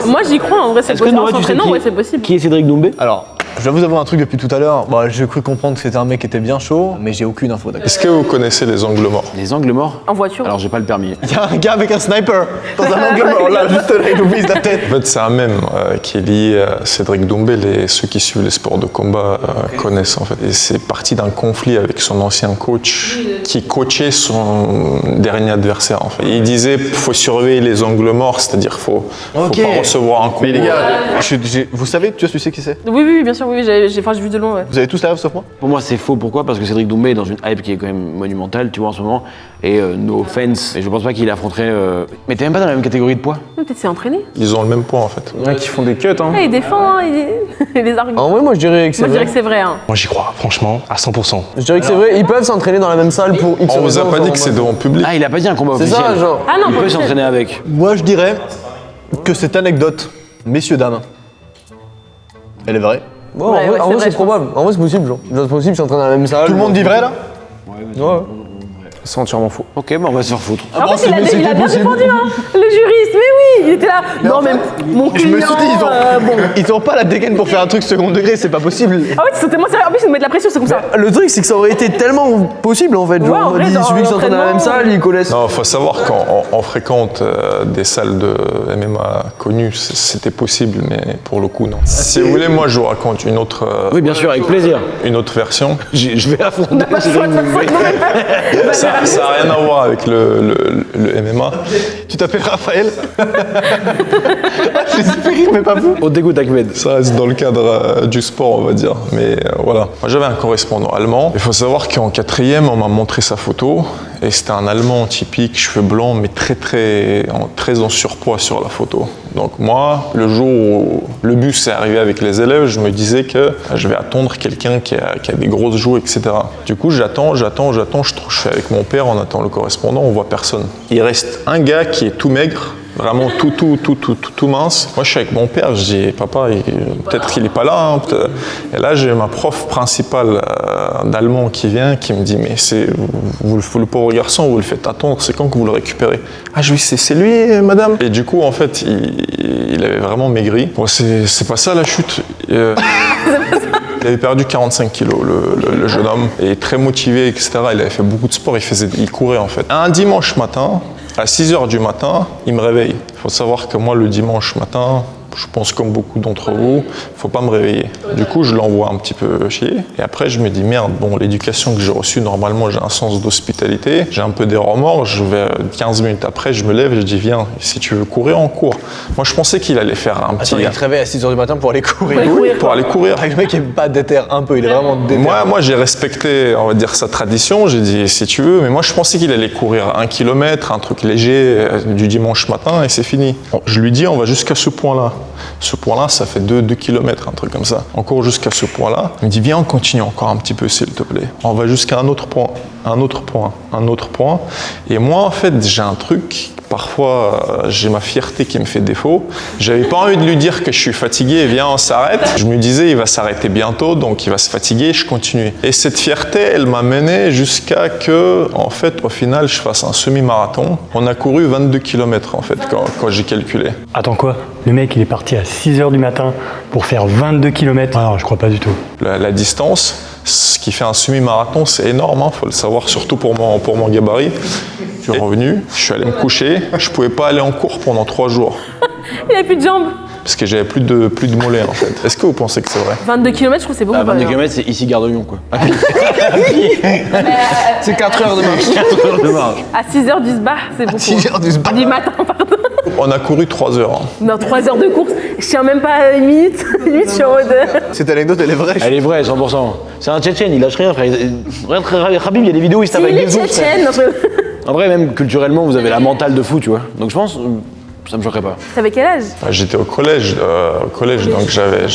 Moi j'y crois, en vrai c'est Est-ce que possible. Noah, En tu sais s'entraînant, qui, ouais, c'est possible. qui est Cédric Doumbé? Alors, je dois vous avouer un truc depuis tout à l'heure. Bon, j'ai cru comprendre que c'était un mec qui était bien chaud, mais j'ai aucune info. D'accord. Est-ce que vous connaissez les angles morts? Les angles morts? En voiture. Alors j'ai pas le permis. Il y a un gars avec un sniper dans un angle mort là, juste là, il nous vise la tête. En fait, c'est un mème qui est lié à Cédric Doumbé. Ceux qui suivent les sports de combat connaissent en fait. Et c'est parti d'un conflit avec son ancien coach qui coachait son dernier adversaire en fait. Et il disait faut surveiller les angles morts, c'est-à-dire faut pas recevoir un coup. Mais les gars, vous savez, tu sais qui c'est? Oui, bien sûr, oui, j'ai vu de loin, ouais. Vous avez tous la rêve sauf moi? Pour moi c'est faux. Pourquoi? Parce que Cédric Doumbé est dans une hype qui est quand même monumentale, tu vois, en ce moment. Et no offense. Et je pense pas qu'il affronterait. Mais t'es même pas dans la même catégorie de poids. Peut-être c'est entraîné. Ils ont le même poids en fait. Il y en a qui font des cuts hein. Il défend, hein, il les arguments. En vrai, moi je dirais que c'est Moi je vrai. dirais que c'est vrai. Hein. Moi j'y crois, franchement, à 100%. Je dirais que c'est vrai. Ils peuvent s'entraîner dans la même salle pour X On vous a raisons, pas genre, dit que c'est devant public. Ah, il a pas dit un combat C'est officiel. ça, genre. Ah non, Il pas peut officiel. s'entraîner avec. Moi, je dirais que cette anecdote, messieurs, dames, elle est vraie. Bon, Ouais, ouais, en vrai, c'est c'est vrai, probable. En vrai, c'est possible, genre. C'est possible, je suis en train dans la même salle. Tout le monde dit vrai là? Ouais. C'est entièrement faux. Ok, bon, on va se faire foutre. En fait, il a bien défendu, hein. Le juriste, mais oui, il était là. Non, mais mon client. Je me suis dit, bon. ils ont pas la dégaine pour faire un truc second degré, c'est pas possible. Ah ouais, ils sont tellement sérieux. En plus, ils nous mettent de la pression, c'est comme ça. Le truc, c'est que ça aurait été tellement possible en fait. Ouais, Genre, en vrai, il dans suffit qu'ils sont dans la même l'entraînement, salle, ils connaissent. Non, faut savoir qu'on fréquente des salles de MMA connues, c'était possible, mais pour le coup, non. Si vous voulez, moi, je vous raconte une autre. Oui, bien sûr, avec plaisir. Une autre version. Je vais affronter. On n'a pas le choix de faire ça. Ça n'a rien à voir avec le MMA. Tu t'appelles Raphaël? Je les ai fait rire, mais pas vous. Au dégoût Ahmed. Ça reste dans le cadre du sport, on va dire. Mais voilà. Moi, j'avais un correspondant allemand. Il faut savoir qu'en 4e, on m'a montré sa photo. Et c'était un Allemand typique, cheveux blancs, mais très en surpoids sur la photo. Donc moi, le jour où le bus est arrivé avec les élèves, je me disais que je vais attendre quelqu'un qui a des grosses joues, etc. Du coup, j'attends, je suis avec mon père, on attend le correspondant, on voit personne. Il reste un gars qui est tout maigre, vraiment tout mince. Moi, je suis avec mon père, je dis, papa, peut-être qu'il n'est pas là. Hein, et là, j'ai ma prof principale d'allemand qui vient, qui me dit, mais vous le pauvre garçon, vous le faites attendre, c'est quand que vous le récupérez? Ah, je lui dis, c'est lui, madame. Et du coup, en fait, il avait vraiment maigri. Bon, c'est pas ça la chute. Il avait perdu 45 kilos, le jeune homme, et très motivé, etc. Il avait fait beaucoup de sport, il courait en fait. Un dimanche matin, à 6h du matin, il me réveille. Il faut savoir que moi, le dimanche matin, je pense comme beaucoup d'entre vous, il ne faut pas me réveiller. Du coup, je l'envoie un petit peu chier. Et après, je me dis, merde, bon, l'éducation que j'ai reçue, normalement, j'ai un sens d'hospitalité. J'ai un peu des remords. Je vais 15 minutes après, je me lève et je dis, viens, si tu veux courir, on court. Moi, je pensais qu'il allait faire un petit... Attends, il te réveille à 6h du matin pour aller courir. Pour aller courir. Le mec, il n'est pas déter un peu, il est vraiment déter. Moi, j'ai respecté, on va dire, sa tradition. J'ai dit, si tu veux, mais moi, je pensais qu'il allait courir 1 kilomètre, un truc léger du dimanche matin et c'est fini. Bon, je lui dis, on va jusqu'à ce point-là. Ce point-là, ça fait 2 kilomètres, un truc comme ça. Encore jusqu'à ce point-là. Il me dit, viens, on continue encore un petit peu, s'il te plaît. On va jusqu'à un autre point, un autre point, un autre point. Et moi, en fait, j'ai un truc, parfois, j'ai ma fierté qui me fait défaut. J'avais pas envie de lui dire que je suis fatigué, viens, on s'arrête. Je me disais, il va s'arrêter bientôt, donc il va se fatiguer, je continue. Et cette fierté, elle m'a mené jusqu'à que, en fait, au final, je fasse un semi-marathon. On a couru 22 kilomètres, en fait, quand j'ai calculé. Attends quoi? Le mec il est parti à 6h du matin pour faire 22 km. Ah non, je crois pas du tout. La distance, ce qui fait un semi-marathon, c'est énorme, hein, faut le savoir, surtout pour mon gabarit. Je suis revenu, je suis allé me coucher, je pouvais pas aller en cours pendant 3 jours. Il avait plus de jambes. Parce que j'avais plus de mollets en fait. Est-ce que vous pensez que c'est vrai? 22 km, je trouve que c'est beaucoup. 22 km, c'est ici Gare de Lyon, quoi. C'est 4 heures de marche. 4 heures de marche. À 6h du spa, c'est beaucoup. 6h du spa. Du matin, pardon. On a couru 3 heures. Hein. Non, 3 heures de course, je tiens même pas une minute. Limite, je suis en mode. Cette anecdote, elle est vraie. Elle est vraie, 100%. C'est un Tchétchène, il lâche rien, frère. Regarde Khabib, il y a des vidéos où il se tape Il avec est des ours. tchétchène. En vrai, même culturellement, vous avez la mentale de fou, tu vois. Donc je pense, ça me choquerait pas. T'avais quel âge? J'étais au collège, donc j'avais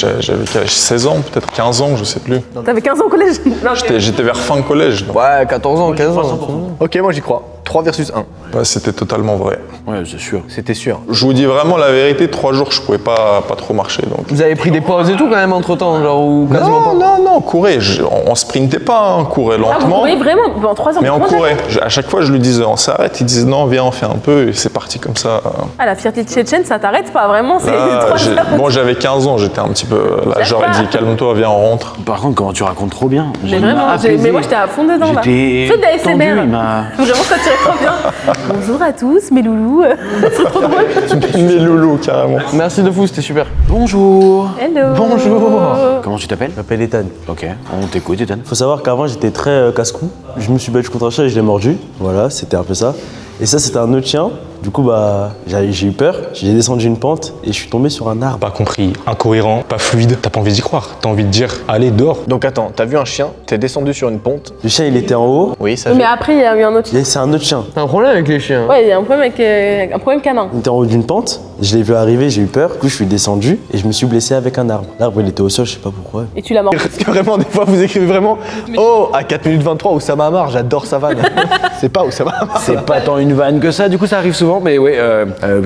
16 ans, peut-être 15 ans, je sais plus. T'avais 15 ans au collège? Non, J'étais vers fin collège. Donc. Ouais, 14 ans, 15 ans. Ok, moi j'y crois. 3 versus 1. Ouais, c'était totalement vrai. Ouais, c'est sûr. C'était sûr. Je vous dis vraiment la vérité, 3 jours, je pouvais pas trop marcher. Donc. Vous avez pris des pauses et tout quand même entre temps, genre ou quasiment pas? Non, courait. On sprintait pas, on courait Ah, vous lentement. courez vraiment pendant 3 ans? Mais on courait. À chaque fois, je lui disais on s'arrête. Il disait non, viens, on fait un peu. Et c'est parti comme ça. Ah, la fierté tchétchène, ça t'arrête pas vraiment, c'est Là, 3 heures. bon, j'avais 15 ans, j'étais un petit peu. Là, j'aurais dit calme-toi, viens, on rentre. Par contre, comment tu racontes trop bien. Mais vraiment, mais moi j'étais à fond dedans là. J'étais Fais de la tendu, ASMR. il m'a- Vraiment, ça tirait trop bien. Bonjour à tous, mes loulous. C'est trop drôle. Mes loulous, carrément. Merci de fou, c'était super. Bonjour. Hello. Bonjour. Comment tu t'appelles? Je m'appelle Ethan. Ok, on t'écoute, Ethan. Faut savoir qu'avant j'étais très casse-cou. Je me suis battu contre un chat et je l'ai mordu. Voilà, c'était un peu ça. Et ça, c'était un autre chien. Du coup, bah, j'ai eu peur. J'ai descendu une pente et je suis tombé sur un arbre. Pas compris, incohérent, pas fluide. T'as pas envie d'y croire. T'as envie de dire, allez, dehors. Donc attends, t'as vu un chien, t'es descendu sur une ponte. Le chien, il était en haut. Oui, ça Mais après, il y a eu un autre chien. C'est un autre chien. T'as un problème avec les chiens? Ouais, il y a un problème avec un problème canin. Il était en haut d'une pente. Je l'ai vu arriver, j'ai eu peur. Du coup, je suis descendu et je me suis blessé avec un arbre. L'arbre, il était au sol, je sais pas pourquoi. Et tu l'as mangé. Parce que vraiment, des fois, vous écrivez vraiment oh, à 4 minutes 23, Oussama Hamar, j'adore sa vanne. C'est pas Oussama Hamar. C'est pas tant une vanne que ça, du coup ça arrive souvent, mais ouais,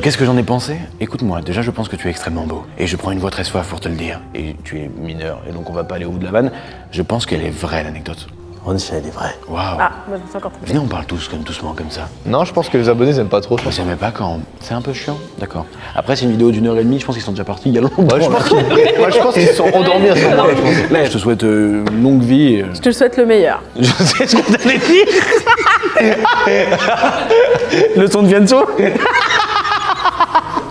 qu'est-ce que j'en ai pensé? Écoute-moi, déjà je pense que tu es extrêmement beau, et je prends une voix très suave pour te le dire, et tu es mineur, et donc on va pas aller au bout de la vanne, je pense qu'elle est vraie l'anecdote. En effet, elle est vraie. Waouh. Ah, moi je me sens encore plus. Venez, on parle tous comme doucement comme ça. Non, je pense que les abonnés ils aiment pas trop. Vous aimez pas quand c'est un peu chiant? D'accord. Après, c'est une vidéo d'1h30, je pense qu'ils sont déjà partis il y a longtemps. Ouais, je pense qu'ils se sont endormis à ce moment-là. Là, je te souhaite une longue vie. Je te souhaite le meilleur. Je sais ce que t'allais dire. Le son de Vianzo.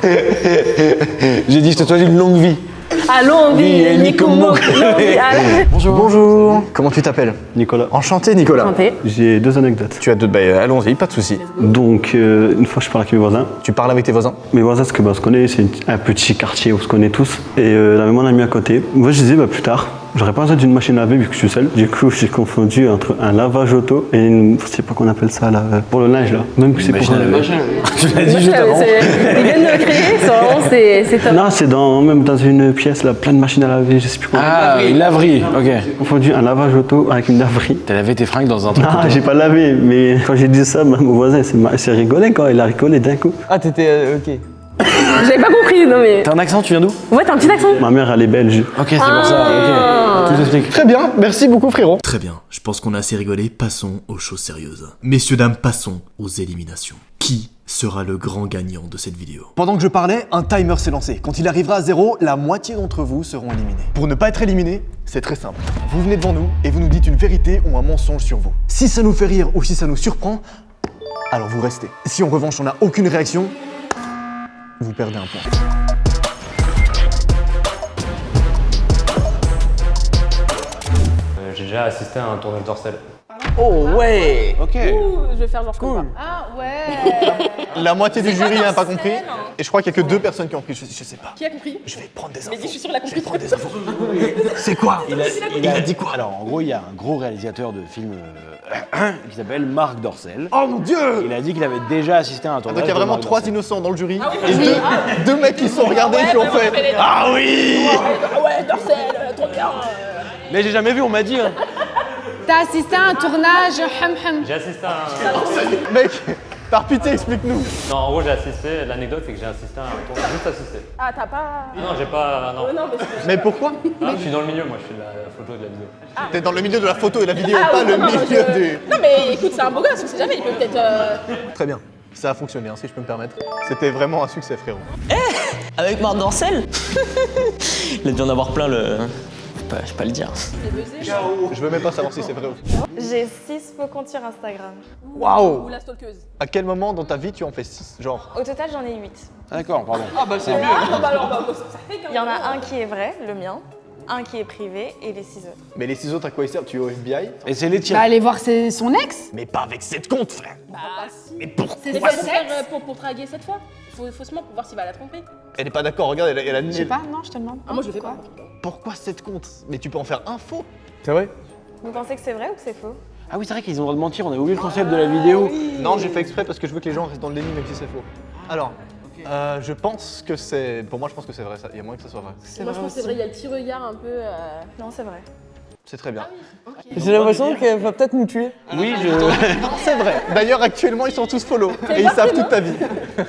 J'ai dit, je te souhaite une longue vie. Allons, Oui, Nico Mo. Bonjour. Bonjour. Comment tu t'appelles? Nicolas. Enchanté, Nicolas. Enchanté. J'ai 2 anecdotes. Tu as deux. Bah, allons-y, pas de soucis. Donc, une fois, je parle avec mes voisins. Tu parles avec tes voisins? Mes voisins, ce que on se connaît, c'est un petit quartier où on se connaît tous. Et là, mon ami à côté. Moi, je disais, plus tard, j'aurais pas besoin d'une machine à laver vu que je suis seul. Du coup, j'ai confondu entre un lavage auto et une. Je sais pas qu'on appelle ça là. Pour le linge là. Même que c'est pour. Tu l'as dit juste avant. Ils viennent de le créer, c'est top. Non, c'est même dans une pièce là, plein de machines à laver, je sais plus comment. Ah, une laverie, ok. J'ai confondu un lavage auto avec une laverie. T'as lavé tes fringues dans un truc? Ah, j'ai pas lavé, mais quand j'ai dit ça, mon voisin s'est rigolé quand il a rigolé d'un coup. Ah, t'étais. Ok. J'avais pas compris, non mais. T'as un accent, tu viens d'où? Ouais, t'as un petit accent. Ma mère, elle est belge. Ok, c'est pour ça, ok. Tout s'explique. Très bien, merci beaucoup, frérot. Très bien, je pense qu'on a assez rigolé, passons aux choses sérieuses. Messieurs, dames, passons aux éliminations. Qui sera le grand gagnant de cette vidéo? Pendant que je parlais, un timer s'est lancé. Quand il arrivera à 0, la moitié d'entre vous seront éliminés. Pour ne pas être éliminés, c'est très simple. Vous venez devant nous et vous nous dites une vérité ou un mensonge sur vous. Si ça nous fait rire ou si ça nous surprend, alors vous restez. Si en revanche on n'a aucune réaction, vous perdez un point. J'ai déjà assisté à un tournage dorsal. Oh ouais. Ok. Je vais faire genre cool. Ah ouais. La moitié du jury n'a pas compris. Et je crois qu'il n'y a que 2 personnes qui ont compris. Je sais pas. Qui a compris? Je vais prendre des infos. Mais dis, je suis sûre qu'il a compris. Je vais prendre des infos. C'est quoi? Il a dit quoi? Alors en gros, il y a un gros réalisateur de films qui s'appelle Marc Dorcel. Oh mon dieu! Il a dit qu'il avait déjà assisté à un tournage. Donc il y a vraiment de Marc 3 Dorcel. innocents dans le jury et deux mecs qui se sont regardés et qui ont fait ah oui! Ah ouais, Dorcel, trop bien. Mais j'ai jamais vu, on m'a dit. Hein. T'as assisté à un tournage hum. J'ai assisté à un... Mec, par pitié, explique-nous. Non, en gros, j'ai assisté, l'anecdote, c'est que j'ai assisté à un tournage, juste assisté. Ah, t'as pas. Non, j'ai pas... Non. Non, Mais pourquoi? Ah, je suis dans le milieu, moi, je fais de la photo et de la vidéo. T'es dans le milieu de la photo et de la vidéo, Ah, pas oui, le non, milieu du... Non, mais écoute, c'est un beau gosse, on sait jamais, il peut peut-être. Très bien, ça a fonctionné, hein, si je peux me permettre. C'était vraiment un succès, frérot. Avec Marc Dorcel. Il a dû en avoir plein le... Je vais pas le dire. Je veux même pas savoir si c'est vrai ou faux. J'ai 6 faux comptes sur Instagram. Waouh! Ou la stalkeuse. À quel moment dans ta vie tu en fais 6? Genre. Au total, j'en ai 8. D'accord, pardon. Ah, bah c'est mieux. Ah, bah alors, bah, ça fait quand même. Il y en a un qui est vrai, le mien, un qui est privé et les 6 autres. Mais les 6 autres, à quoi ils servent? Tu es au FBI? Et c'est les tiens. Bah aller voir son ex. Mais pas avec 7 comptes, frère! Bah, Mais pourquoi? c'est pour faire pour draguer cette fois. Faussement pour voir s'il va la tromper. Elle est pas d'accord, regarde, elle a Je sais pas, non, je te demande. Ah, moi je le fais pas. Pourquoi 7 comptes? Mais tu peux en faire un faux! C'est vrai? Vous pensez que c'est vrai ou que c'est faux? Ah oui, c'est vrai qu'ils ont le droit de mentir, on a oublié le concept de la vidéo. Non, j'ai fait exprès parce que je veux que les gens restent dans le déni même si c'est faux. Alors, je pense que c'est. Pour moi, je pense que c'est vrai ça. Il y a moyen que ça soit vrai. Moi je pense que c'est vrai, il y a le petit regard un peu. Non, c'est vrai. C'est très bien. J'ai l'impression qu'elle va peut-être nous tuer. Oui, C'est vrai. D'ailleurs, actuellement, ils sont tous follow et ils savent toute ta vie.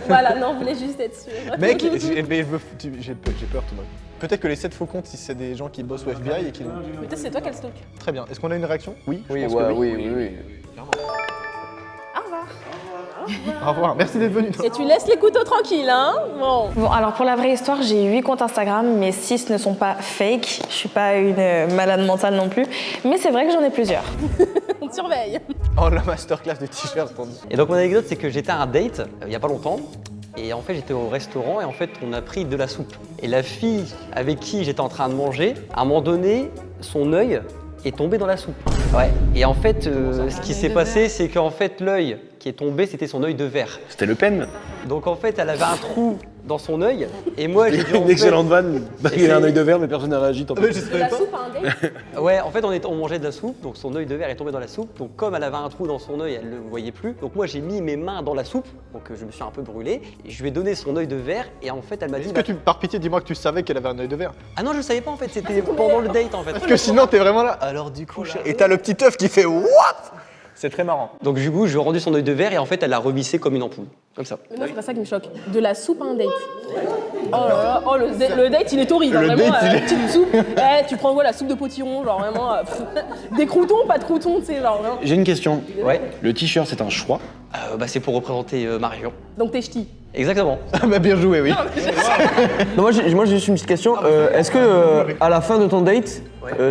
Voilà, non, on voulait juste être sûr. Mec, j'ai peur, Thomas. Peut-être que les 7 faux comptes, si c'est des gens qui bossent au FBI et qui. Peut-être c'est toi qu'elle stalk. Très bien. Est-ce qu'on a une réaction? Oui. je Oui, pense ouais, que oui. Au revoir. Au revoir. Merci d'être venu. Et tu laisses les couteaux tranquilles, hein? Bon. Bon, alors pour la vraie histoire, j'ai 8 comptes Instagram, mais 6 ne sont pas fake. Je suis pas une malade mentale non plus. Mais c'est vrai que j'en ai plusieurs. On te surveille. Oh, la masterclass de t-shirt. Et donc mon anecdote, c'est que j'étais à un date il y a pas longtemps. Et en fait, j'étais au restaurant et en fait, on a pris de la soupe. Et la fille avec qui j'étais en train de manger, à un moment donné, son œil est tombé dans la soupe. Ouais. Et en fait, ce qui s'est passé, c'est qu'en fait, l'œil qui est tombé, c'était son œil de verre. C'était Le Pen. Donc en fait, elle avait un trou dans son œil. Et moi, j'ai dû Une excellente vanne. Il a un œil de verre, mais personne n'a réagi. Tant pis. De la soupe à un date? Ouais, en fait, on mangeait de la soupe, donc son œil de verre est tombé dans la soupe. Donc, comme elle avait un trou dans son œil, elle ne le voyait plus. Donc, moi, j'ai mis mes mains dans la soupe, donc je me suis un peu brûlé. Et je lui ai donné son œil de verre, et en fait, elle m'a dit. Est-ce que tu, par pitié, dis-moi que tu savais qu'elle avait un œil de verre? Ah non, je savais pas en fait, c'était pendant le date en fait. Parce que sinon, t'es vraiment là. Alors, du coup, et t'as le petit œuf qui fait what? C'est très marrant. Donc, du coup, je lui ai rendu son œil de verre, et en fait, elle l'a revissé comme une ampoule. Comme ça. Mais non, c'est pas ça qui me choque. De la soupe à un date. Oh là là, oh, le date il est horrible. Le vraiment, date, il est- petite soupe. Tu prends quoi, la soupe de potiron, genre vraiment. Des croutons, pas de croutons, tu sais, genre. Vraiment. J'ai une question. Ouais. Le t-shirt, c'est un choix. Bah, c'est pour représenter ma région. Donc t'es ch'ti. Exactement. Bah, bien joué, oui. Non, moi j'ai juste une petite question. Est-ce que à la fin de ton date,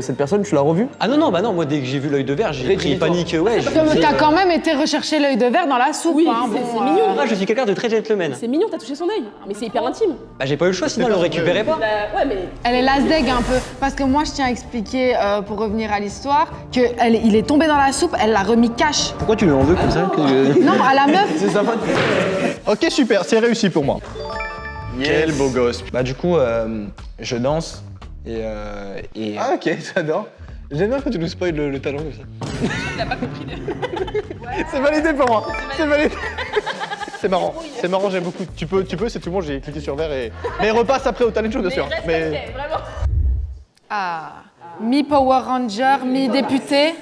cette personne, tu l'as revue? Ah non, non, bah non, moi dès que j'ai vu l'œil de verre, j'ai pris panique. Ouais, T'as quand même été rechercher l'œil de verre dans la soupe. Oui, hein, c'est bon, mignon. Ah, je suis quelqu'un de très gentleman. C'est mignon, t'as touché son œil. Mais c'est hyper intime. Bah, j'ai pas eu le choix, sinon elle le récupérait pas. Bah, ouais, mais. Elle est lasdeg un peu. Parce que moi, je tiens à expliquer, pour revenir à l'histoire, qu'il est tombé dans la soupe, elle l'a remis cash. Pourquoi tu lui en veux comme ça Non, à la meuf. C'est sa faute. Ok, super, c'est réussi pour moi. Quel beau gosse. Bah du coup, je danse et Ah, ok, j'adore. J'aime bien quand tu nous spoil le talent comme ça. T'as pas compris. C'est validé pour moi. C'est validé. C'est marrant, j'aime beaucoup. Tu peux, c'est tout bon, j'ai cliqué sur vert et. Mais repasse après au talent show, bien sûr. Mais. Vraiment. Ah. Mi-Power Ranger, mi-député.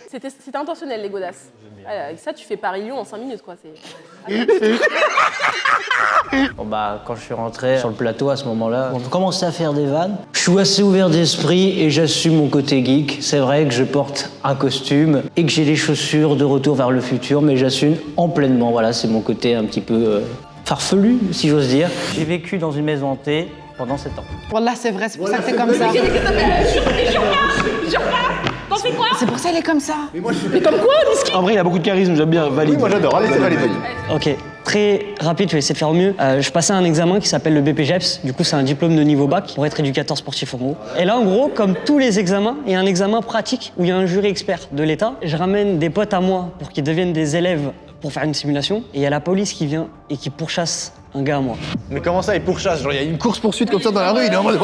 C'était intentionnel, les godasses. Avec ça, tu fais Paris-Lyon en 5 minutes, quoi. Bon bah, quand je suis rentré sur le plateau à ce moment-là, on commençait à faire des vannes. Je suis assez ouvert d'esprit et j'assume mon côté geek. C'est vrai que je porte un costume et que j'ai les chaussures de Retour vers le futur, mais j'assume en pleinement. Voilà, c'est mon côté un petit peu farfelu, si j'ose dire. J'ai vécu dans une maison hantée pendant 7 ans. Voilà, c'est vrai, c'est pour ça que t'es comme ça. T'en fais quoi? C'est pour ça qu'elle est comme ça. Mais comme quoi, Miski? En vrai, il a beaucoup de charisme, j'aime bien. Valide. Oui, moi j'adore, allez, c'est validé. Ok, très rapide, je vais essayer de faire au mieux. Je passais un examen qui s'appelle le BPGEPS, du coup c'est un diplôme de niveau bac pour être éducateur sportif en gros. Et là en gros, comme tous les examens, il y a un examen pratique où il y a un jury expert de l'État. Je ramène des potes à moi pour qu'ils deviennent des élèves pour faire une simulation. Et il y a la police qui vient et qui pourchasse un gars à moi. Mais comment ça, il pourchasse? Genre, il y a une course-poursuite comme ça dans la rue, il est en mode.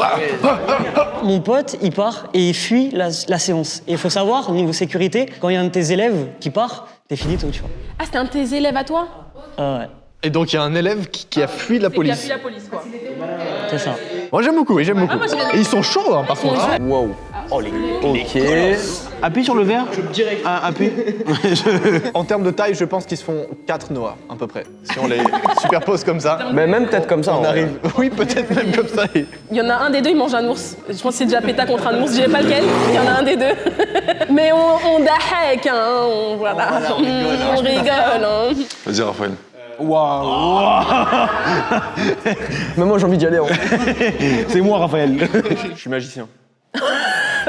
Mon pote, il part et il fuit la séance. Et il faut savoir, au niveau sécurité, quand il y a un de tes élèves qui part, t'es finito, tu vois. Ah, c'était un de tes élèves à toi? Ah ouais. Et donc, il y a un élève qui a fui la Qui a police. fui la police, quoi. C'est ça. Moi j'aime beaucoup, oui, j'aime beaucoup. moi, j'ai bien aimé. Et ils sont chauds, hein, par contre. hein. Wow. Oh, les Ok. Appuie sur le verre. Ah, appuie. En termes de taille, je pense qu'ils se font 4 Noah, à peu près. Si on les superpose comme ça. Mais même peut-être comme ça. On arrive. Oui, peut-être même comme ça. Il y en a un des deux, il mange un ours. Je pense que c'est déjà péta contre un ours, je dirais pas lequel. Il y en a un des deux. Mais on dahek, hein. Voilà. On rigole, hein. Vas-y, Raphaël. Waouh. Même moi j'ai envie d'y aller. C'est moi, Raphaël. Je suis magicien.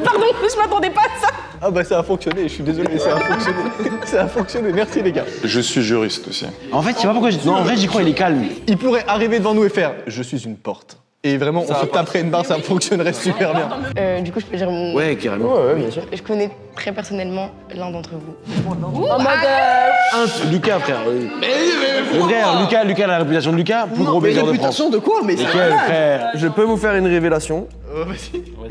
Pardon, je m'attendais pas à ça. Ah bah ça a fonctionné, je suis désolé, ça a fonctionné. Ça a fonctionné, merci les gars. Je suis juriste aussi. En fait, je sais pas pourquoi. Non, en vrai, j'y crois, il est calme. Il pourrait arriver devant nous et faire « Je suis une porte ». Et vraiment, on se taperait une barre, ça fonctionnerait super bien. Du coup, je peux dire mon. Ouais, carrément. Ouais, bien sûr. Je connais très personnellement l'un d'entre vous. En mode. Lucas, frère. Le frère, Lucas, la réputation de Lucas, plus gros baiser de France. de quoi? Mais Quel frère. je peux vous faire une révélation.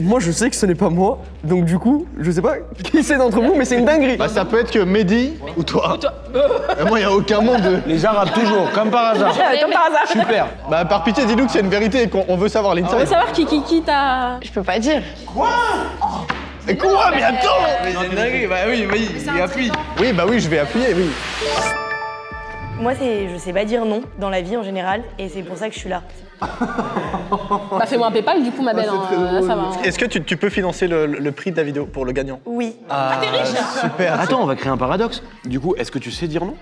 Moi, je sais que ce n'est pas moi, donc du coup, je sais pas qui c'est d'entre vous, mais c'est une dinguerie. Bah ça peut être que Mehdi ou toi. Et moi, il n'y a aucun monde de... Les Arabes, toujours, comme par hasard. Comme par hasard. Super. Bah par pitié, dis-nous que c'est une vérité et qu'on veut savoir On veut l'inside. savoir qui t'a. Je peux pas dire. Mais quoi? Mais attends! C'est une dinguerie, bah oui, il appuie. Oui, bah oui, je vais appuyer, oui. Moi, je sais pas dire non dans la vie en général, et c'est pour ça que je suis là. Bah fais-moi un PayPal, du coup, ma belle. Là, ça va. Est-ce que tu peux financer le prix de la vidéo pour le gagnant? Oui. Ah, t'es riche. Super. Attends, on va créer un paradoxe. Du coup, est-ce que tu sais dire non?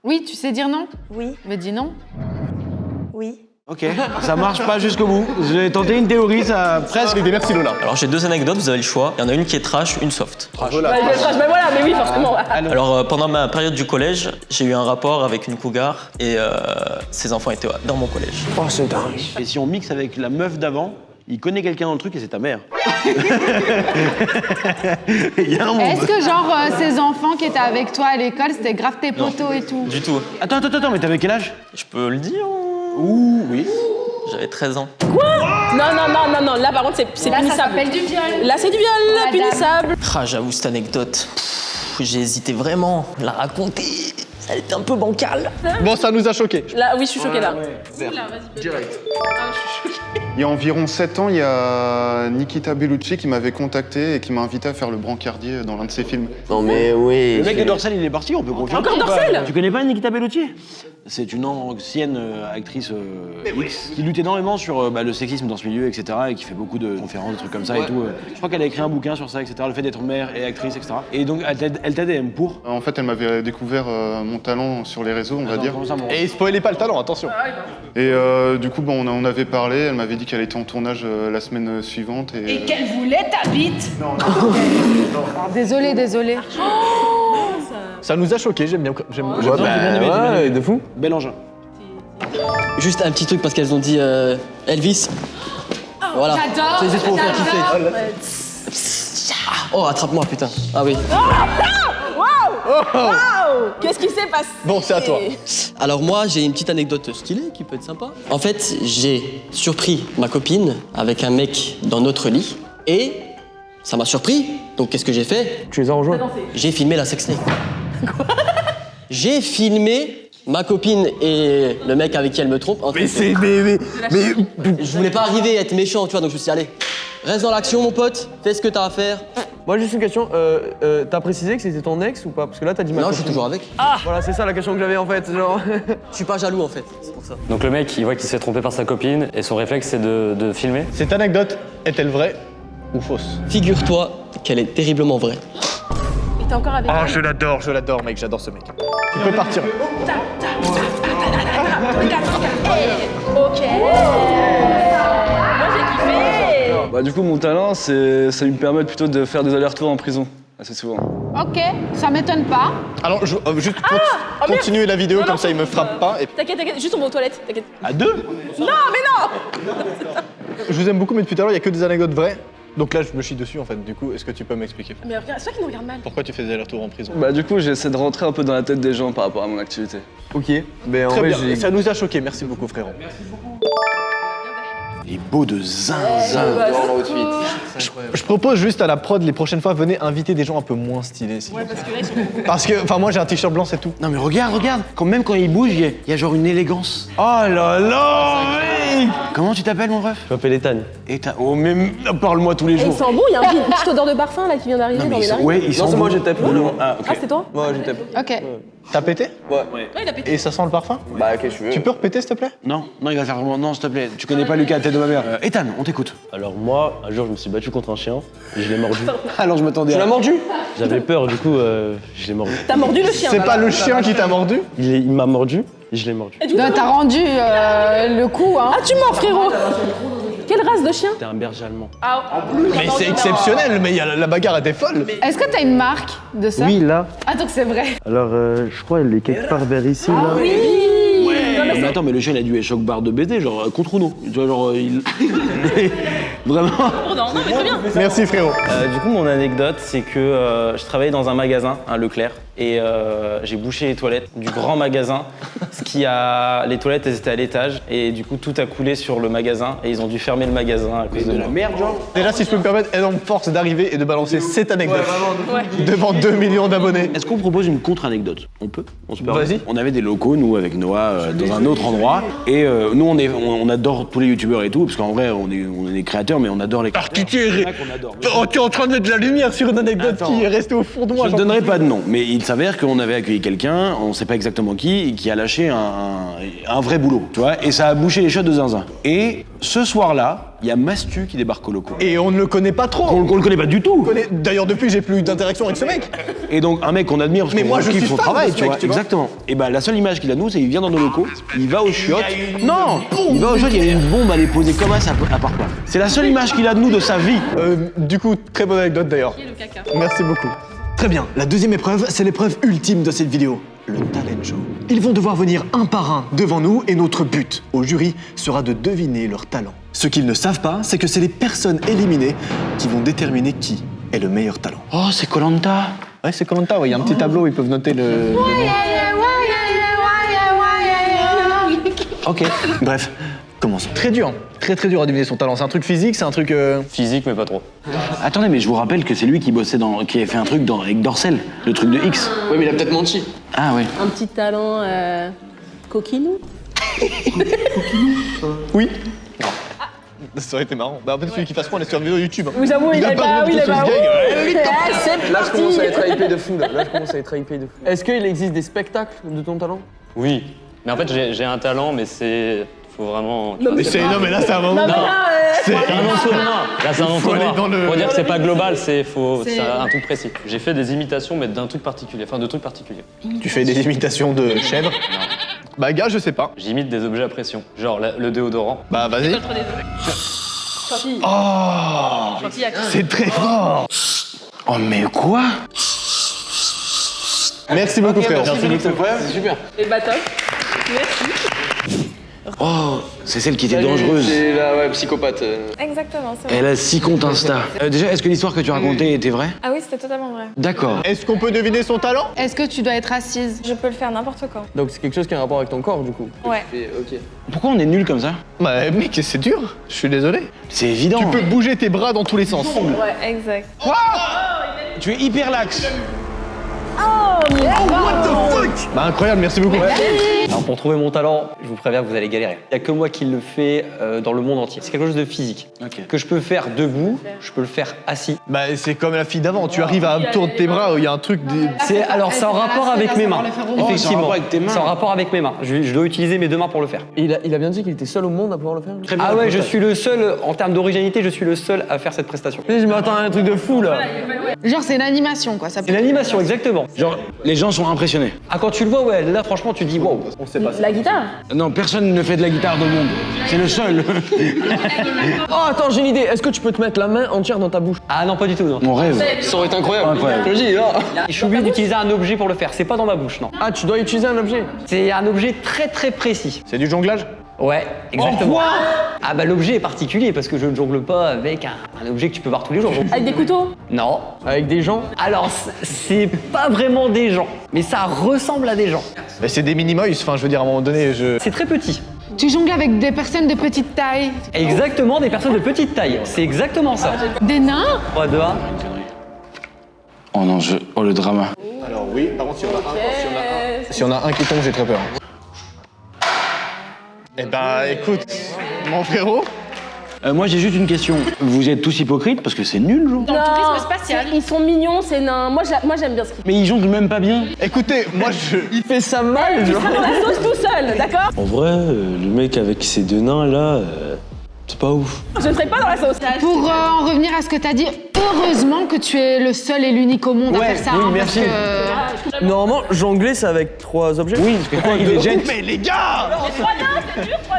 Oui, tu sais dire non? Oui. Mais dis non. Oui. Ok, ça marche pas jusqu'au bout. J'ai tenté une théorie, ça presque. Merci Lola. Alors j'ai 2 anecdotes, vous avez le choix. Il y en a une qui est trash, une soft. Bah voilà, mais oui, forcément. Alors pendant ma période du collège, j'ai eu un rapport avec une cougar et ses enfants étaient dans mon collège. Oh, c'est dingue. Et si on mixe avec la meuf d'avant, il connaît quelqu'un dans le truc et c'est ta mère. Il y a un monde. Est-ce que genre ces enfants qui étaient avec toi à l'école, c'était grave tes potos et tout? Du tout. Attends, mais t'avais quel âge? Je peux le dire? Ouh, oui. J'avais 13 ans. Quoi? Non, là par contre c'est punissable. Là ça s'appelle du viol. Là c'est du viol, Madame. punissable. Ah, j'avoue, cette anecdote, j'ai hésité vraiment à la raconter. Ça a été un peu bancal. Bon, ça nous a choqués. Là, oui, je suis choquée là. Direct. Ah, je suis choquée. Il y a environ 7 ans, il y a Nikita Bellucci qui m'avait contacté et qui m'a invité à faire le brancardier dans l'un de ses films. Non mais oui. Le mec de Dorsal, il est parti, on peut confirmer. Encore Dorsal? Tu connais pas Nikita Bellucci? C'est une ancienne actrice X qui lutte énormément sur le sexisme dans ce milieu, etc. et qui fait beaucoup de conférences, des trucs comme ça et tout. Je crois qu'elle a écrit un bouquin sur ça, etc. Le fait d'être mère et actrice, etc. Et donc, elle t'aide pour? En fait, elle m'avait découvert mon talent sur les réseaux, on va dire. Et spoilez pas le talent, attention. Et du coup, on avait parlé, elle m'avait dit qu'elle était en tournage la semaine suivante. Et qu'elle voulait ta bite? Non. Désolé. Ça nous a choqués, j'aime bien. Ouais, de fou. Bel engin. Juste un petit truc parce qu'elles ont dit Elvis. Voilà. J'adore. C'est juste pour vous faire kiffer. Oh, attrape-moi, putain. Ah oui. Waouh! Qu'est-ce qui s'est passé? Bon, c'est à toi. Alors moi, j'ai une petite anecdote stylée qui peut être sympa. En fait, j'ai surpris ma copine avec un mec dans notre lit et ça m'a surpris. Donc qu'est-ce que j'ai fait? Tu les as rejoints? J'ai filmé la sextape. Quoi? J'ai filmé ma copine et le mec avec qui elle me trompe. Mais je voulais pas arriver à être méchant, tu vois, donc je me suis dit, allez, reste dans l'action, mon pote, fais ce que t'as à faire. Moi, juste une question. T'as précisé que c'était ton ex ou pas? Parce que là, t'as dit ma Non, copine. je suis toujours avec. Ah! Voilà, c'est ça la question que j'avais en fait. Genre. Je suis pas jaloux en fait, c'est pour ça. Donc le mec, il voit qu'il s'est trompé par sa copine et son réflexe, c'est de filmer. Cette anecdote est-elle vraie ou fausse? Figure-toi qu'elle est terriblement vraie. Et t'es encore avec Oh, elle? je l'adore, mec, j'adore ce mec. Tu peux partir. Ok. Moi j'ai kiffé. Bah, du coup, mon talent, ça lui permet plutôt de faire des allers-retours en prison assez souvent. Ok, ça m'étonne pas. Alors, juste continuer la vidéo, comme ça il me frappe pas. Et... T'inquiète, juste on va aux toilettes, t'inquiète. À deux? Non, mais non! Je vous aime beaucoup, mais depuis tout à l'heure, il y a que des anecdotes vraies. Donc là, je me chie dessus en fait. Du coup, est-ce que tu peux m'expliquer? Mais regarde, c'est toi qui nous regarde mal. Pourquoi tu fais des allers-retours en prison? Bah, du coup, j'essaie de rentrer un peu dans la tête des gens par rapport à mon activité. Ok, mais en Très vrai, bien. ça nous a choqués. Merci beaucoup, frérot. Il est beau de zinzin. Je propose juste à la prod, les prochaines fois, venez inviter des gens un peu moins stylés. Ouais, parce que là ils sont. Parce que, enfin, moi j'ai un t-shirt blanc, c'est tout. Non mais regarde, même quand il bouge, il y a genre une élégance. Oh là là, mec! Comment tu t'appelles, mon ref? Je m'appelle Ethan. Oh, mais parle-moi tous les Et ils jours. sentent bon, il y a une petite odeur de parfum là qui vient d'arriver dans les narines. Ouais, ils Non, sont c'est moi, bons. j'ai tapé. Ah, ok. Ah, c'est toi? Moi, j'ai tapé. Ok. T'as pété? Ouais. Ouais, il a pété. Et ça sent le parfum? Bah, qu'est-ce que tu veux? Tu peux repéter, s'il te plaît? Non, il va faire vraiment. Non, s'il te plaît, tu connais pas Lucas, tête de ma mère. Ethan, on t'écoute. Alors moi, un jour, je me suis battu contre un chien et je l'ai mordu. Alors je m'attendais Tu à. l'as mordu? J'avais peur, du coup, je l'ai mordu. T'as mordu le chien. C'est pas le chien qui t'a mordu? Il m'a mordu et je l'ai mordu. Et du coup, T'as rendu le coup, hein. Ah, tu mens, frérot! Quelle race de chien? C'était un berger allemand. Ah, en plus. Mais c'est exceptionnel, mais la bagarre était folle. Est-ce que t'as une marque de ça? Oui, là. Ah, donc c'est vrai. Alors, je crois elle est quelque part vers ici, là. Oui! Non, Mais attends, mais le chien il a dû être choc barre de BD, genre contre Uno. Tu vois, genre il. Vraiment. Non, mais très bien. Merci, frérot. Du coup, mon anecdote, c'est que je travaillais dans un magasin, un Leclerc, et j'ai bouché les toilettes du grand magasin. Les toilettes, elles étaient à l'étage, et du coup, tout a coulé sur le magasin, et ils ont dû fermer le magasin à cause de De moi. la merde, genre. Déjà, si je peux me permettre, énorme force d'arriver et de balancer cette anecdote Ouais. devant 2 millions d'abonnés. Est-ce qu'on propose une contre-anecdote? On peut? On se permet. Vas-y. On avait des locaux, nous, avec Noah, dans un autre endroit. Et nous, on adore tous les youtubeurs et tout, parce qu'en vrai, on est des créateurs, mais on adore les créateurs. Tu es en train de mettre de la lumière sur une anecdote qui est restée au fond de moi. Je ne donnerai pas de nom, mais il s'avère qu'on avait accueilli quelqu'un, on ne sait pas exactement qui a lâché un vrai boulot, tu vois, et ça a bouché les chiottes de zinzin. Et ce soir-là, il y a Mastu qui débarque au loco. Et on ne le connaît pas trop. On le connaît pas du tout. D'ailleurs, depuis, j'ai plus d'interaction avec ce mec. Et donc, un mec qu'on admire parce Mais qu'on moi, je kiffe suis son fan travail, de ce tu mec, vois. tu vois. Exactement. Et bah, la seule image qu'il a de nous, c'est qu'il vient dans nos locaux, il va aux chiottes. Non, il va aux chiottes, il y a une bombe, elle est posée comme ça à part quoi. C'est la seule image qu'il a de nous de sa vie. Du coup, très bonne anecdote d'ailleurs. Le caca. Merci beaucoup. Très bien, la deuxième épreuve, c'est l'épreuve ultime de cette vidéo, le talent show. Ils vont devoir venir un par un devant nous et notre but au jury sera de deviner leur talent. Ce qu'ils ne savent pas, c'est que c'est les personnes éliminées qui vont déterminer qui est le meilleur talent. Oh, c'est Koh-Lanta. Ouais, c'est Koh-Lanta, il y a un petit tableau où ils peuvent noter le nom. Ok. Bref, commençons. Très dur à deviner son talent. C'est un truc physique, c'est un truc... Physique, mais pas trop. Attendez, mais je vous rappelle que c'est lui qui bossait qui avait fait un truc avec Dorcel, le truc de X. Oui, mais il a peut-être menti. Ah ouais. Un petit talent coquinou. Oui. Ça aurait été marrant. Bah en fait, celui qui fasse quoi, on est sur une vidéo YouTube. Oui, j'avoue, il est pas... C'est Là, je commence à être hypé de fou. Est-ce qu'il existe des spectacles de ton talent? Oui. Mais en fait, j'ai un talent, mais c'est... Faut vraiment... Non, mais là, c'est un moment... C'est un entonnoir. Là, c'est un entonnoir. Faut dire que c'est pas global, c'est un truc précis. J'ai fait des imitations, mais d'un truc particulier. Enfin, de trucs particuliers. Tu fais des imitations de chèvres? Bah, gars, je sais pas. J'imite des objets à pression. Genre le déodorant. Bah, vas-y. Chantilly. Oh, c'est très fort. Oh, mais quoi? Merci beaucoup, frère. Merci beaucoup, c'est super. Et bah top. Merci. Oh, c'est celle qui était dangereuse. C'est la psychopathe. Exactement, c'est Elle a 6 comptes Insta. Déjà, est-ce que l'histoire que tu racontais était vraie? Ah oui, c'était totalement vrai. D'accord. Est-ce qu'on peut deviner son talent? Est-ce que tu dois être assise? Je peux le faire n'importe quand. Donc c'est quelque chose qui a un rapport avec ton corps, du coup. Ouais. Ok. Pourquoi on est nul comme ça? Bah, mec, c'est dur. Je suis désolé. C'est évident. Tu peux bouger tes bras dans tous les sens. Ouais, exact. Quoi? Tu es hyper lax. Oh, mais what the fuck? Bah, incroyable, merci beaucoup. Alors pour trouver mon talent, je vous préviens que vous allez galérer. Il n'y a que moi qui le fais dans le monde entier. C'est quelque chose de physique. Que je peux faire debout, je peux le faire assis. Bah c'est comme la fille d'avant, tu arrives à tourner tes bras, il y a un truc... Alors c'est en rapport avec mes mains. Oh, c'est en rapport avec tes mains. C'est en rapport avec mes mains. Je dois utiliser mes deux mains pour le faire. Et il a bien dit qu'il était seul au monde à pouvoir le faire. Très bien. Ah ouais, je suis le seul, en termes d'originalité, je suis le seul à faire cette prestation. Je m'attends à un truc de fou là. Genre, c'est une animation, quoi. C'est une animation, exactement. Genre, les gens sont impressionnés. Ah, quand tu le vois, ouais, là franchement tu dis wow. On sait pas ça. La guitare. Non, personne ne fait de la guitare dans le monde. C'est le seul. Oh, attends, j'ai une idée. Est-ce que tu peux te mettre la main entière dans ta bouche? Ah non, pas du tout, non. Mon rêve. Ça aurait été incroyable. Je le dis, là. Je suis obligé d'utiliser un objet pour le faire, c'est pas dans ma bouche, non. Ah, tu dois utiliser un objet? C'est un objet très très précis. C'est du jonglage? Ouais, exactement. Oh, quoi? Ah bah l'objet est particulier parce que je ne jongle pas avec un objet que tu peux voir tous les jours. Avec des couteaux. Non. Avec des gens? Alors c'est pas vraiment des gens, mais ça ressemble à des gens. Bah c'est des mini-moys, enfin je veux dire à un moment donné, C'est très petit. Tu jongles avec des personnes de petite taille. Exactement, des personnes de petite taille. C'est exactement ça. Des nains? 3, 2, 1. Oh non, oh le drama. Alors oui, par contre si on a un qui tombe, j'ai très peur. Eh bah écoute, mon frérot. Moi j'ai juste une question. Vous êtes tous hypocrites parce que c'est nul, genre? Dans le tourisme spatial. Ils sont mignons, c'est nain. Moi j'aime bien ce qu'ils font. Mais ils jonglent même pas bien. Écoutez, moi Il fait ça mal, Il genre. sera dans la sauce tout seul, d'accord? En vrai, le mec avec ses deux nains là, c'est pas ouf. Je ne serai pas dans la sauce. Pour en revenir à ce que t'as dit, heureusement que tu es le seul et l'unique au monde à faire ça. Oui, hein, merci. parce que- Normalement, jongler, c'est avec 3 objets. Oui, parce que pourquoi il est gêne? Mais les gars!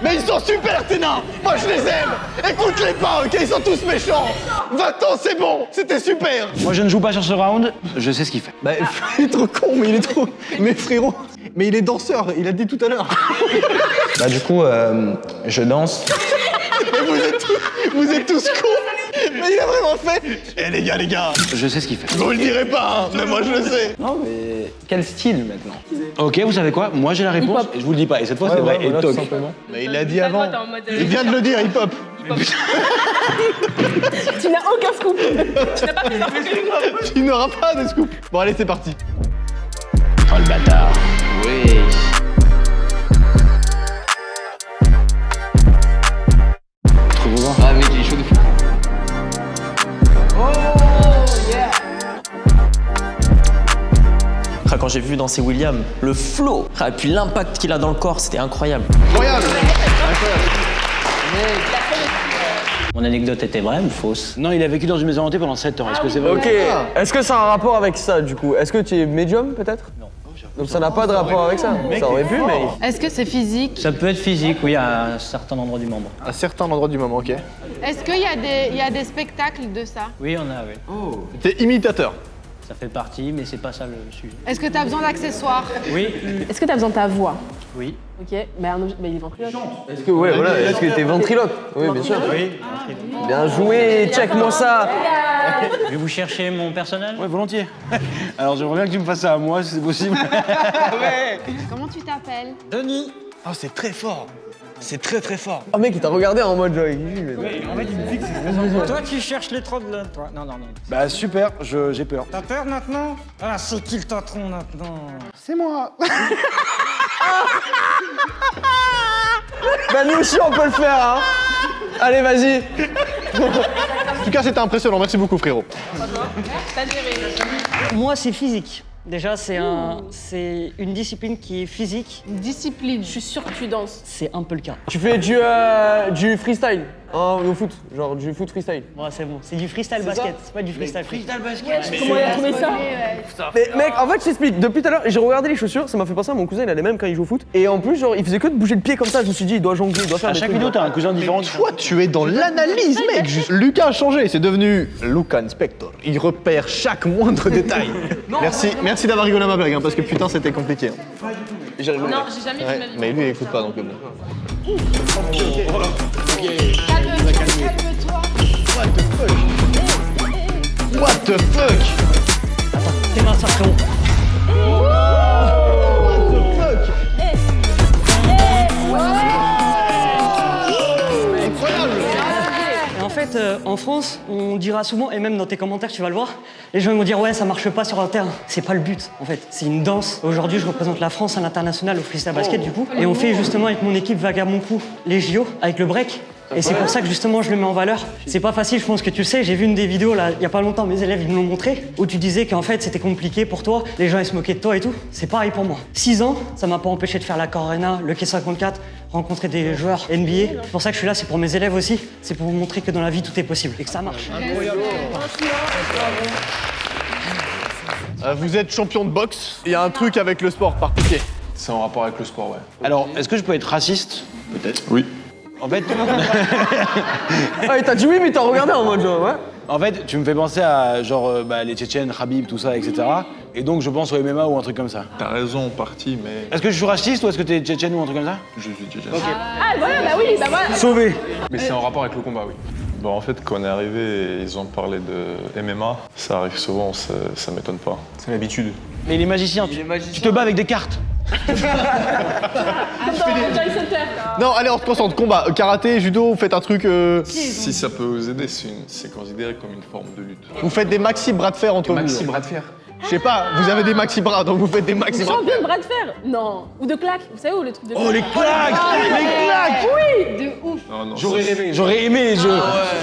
Mais ils sont super tes nains! Moi je les aime! Écoute-les pas, ok? Ils sont tous méchants! Va-t'en, c'est bon! C'était super! Moi je ne joue pas sur ce round, je sais ce qu'il fait. Bah, il est trop con, mais il est trop... Mais frérot, mais il est danseur, il a dit tout à l'heure. Bah du coup, je danse. Mais vous êtes tous cons! Mais il a vraiment fait... Eh les gars! Je sais ce qu'il fait. Vous le direz pas, hein, mais moi je le sais! Non mais quel style maintenant? Ok, vous savez quoi? Moi j'ai la réponse et je vous le dis pas. Et cette fois c'est vrai. Et toc. Mais il l'a dit avant. Il vient de le dire, hip-hop. Tu n'as aucun scoop. Tu n'as pas fait d'infos. Tu n'auras pas de scoop. Bon allez, c'est parti. Oh le bâtard. Oui. Trop beau. Ah, mec, il est chaud de fou. Quand j'ai vu danser William, le flow, et puis l'impact qu'il a dans le corps, c'était incroyable. Incroyable. Mon anecdote était vraie ou fausse? Non, il a vécu dans une maison hantée pendant 7 ans. Est-ce que c'est vrai? Ok. Est-ce que ça a un rapport avec ça, du coup? Est-ce que tu es médium, peut-être? Non. Donc ça n'a pas de rapport avec ça? Ça aurait pu, mais... Est-ce que c'est physique? Ça peut être physique, oui, à un certain endroit du membre. À certains endroits du moment, ok. Est-ce qu'il y a des spectacles de ça? Oui, on a, oui. T'es imitateur. Ça fait partie, mais c'est pas ça le sujet. Est-ce que t'as besoin d'accessoires? Oui. Est-ce que t'as besoin de ta voix? Oui. Ok, il est ventriloque. Est-ce que, ouais, voilà, est-ce que t'es ventriloque? Oui, bien sûr. Oui. Bien joué, check-moi ça. Je vais vous chercher mon personnel? Ouais, volontiers. Alors j'aimerais bien que tu me fasses ça à moi, si c'est possible. Comment tu t'appelles? Denis. Oh, c'est très fort. C'est très très fort. Oh mec, il t'a regardé en mode genre. En fait, il me fixe. Toi, tu cherches les trolls, là, toi. Non. Bah super, j'ai peur. T'as peur maintenant? Ah, c'est qui le patron maintenant? C'est moi. Bah nous aussi on peut le faire, hein. Allez, vas-y. En tout cas, c'était impressionnant. Merci beaucoup, frérot. Moi, c'est physique. Déjà, c'est une discipline qui est physique. Une discipline, je suis sûre que tu danses. C'est un peu le cas. Tu fais du freestyle au foot, genre du foot freestyle. Ouais, c'est bon. C'est du freestyle basket, c'est pas du freestyle. Freestyle basket. Ouais, comment il a trouvé ça? Mais mec, en fait, je t'explique. Depuis tout à l'heure, j'ai regardé les chaussures, ça m'a fait penser à mon cousin, il a les mêmes quand il joue au foot. Et en plus, genre, il faisait que de bouger le pied comme ça. Je me suis dit, il doit jongler, il doit faire À des chaque trucs. vidéo, t'as un cousin différent. Toi, tu es dans l'analyse, mec. Juste. Lucas a changé. C'est devenu Luca Inspector. Il repère chaque moindre détail. Merci d'avoir rigolé à ma blague, hein, parce que putain, c'était compliqué. Non, j'ai jamais vu ma vie. Mais lui, il écoute pas, donc bon. Calme-toi. What the fuck? T'es ma sacrée. Et en fait, en France, on dira souvent, et même dans tes commentaires, tu vas le voir, les gens vont dire ouais, ça marche pas sur un terrain. C'est pas le but, en fait. C'est une danse. Aujourd'hui, je représente la France à l'international au freestyle basket, du coup. Et on fait justement avec mon équipe Vagabond Crew les JO avec le break. Et c'est pour ça que justement je le mets en valeur. C'est pas facile, je pense que tu le sais. J'ai vu une des vidéos là, il y a pas longtemps, mes élèves ils me l'ont montré, où tu disais qu'en fait c'était compliqué pour toi, les gens ils se moquaient de toi et tout. C'est pareil pour moi. 6 ans, ça m'a pas empêché de faire la Arena, le K54, rencontrer des joueurs NBA. C'est pour ça que je suis là, c'est pour mes élèves aussi. C'est pour vous montrer que dans la vie tout est possible et que ça marche. Vous êtes champion de boxe. Il y a un truc avec le sport, par pitié. C'est en rapport avec le sport, ouais. Alors, est-ce que je peux être raciste? Peut-être. Oui. En fait. Ah, t'as dit oui, mais t'as regardé en mode genre, ouais. En fait, tu me fais penser à genre les Tchétchènes, Khabib, tout ça, etc. Et donc je pense au MMA ou un truc comme ça. T'as raison en partie, mais. Est-ce que je suis raciste ou est-ce que t'es Tchétchène ou un truc comme ça? Je suis tchétchène. Ok. Ah, voilà, bah oui, bah voilà. Sauvé. Mais c'est en rapport avec le combat, oui. Bon, en fait, quand on est arrivé, ils ont parlé de MMA. Ça arrive souvent, ça m'étonne pas. C'est l'habitude. Mais il est magicien, tu te bats avec des cartes. Non, allez, on se concentre. Combat, karaté, judo, vous faites un truc. Si ça peut vous aider, c'est considéré comme une forme de lutte. Vous faites des maxi bras de fer entre vous. Maxi bras de fer. Je sais pas, vous avez des maxi bras, donc vous faites des maxi bras de Champion fer. de bras de fer? Non. Ou de claques. Vous savez où le truc de Oh, les claques! Les claques! Oui! De ouf. Non, J'aurais rêvé. J'aurais aimé.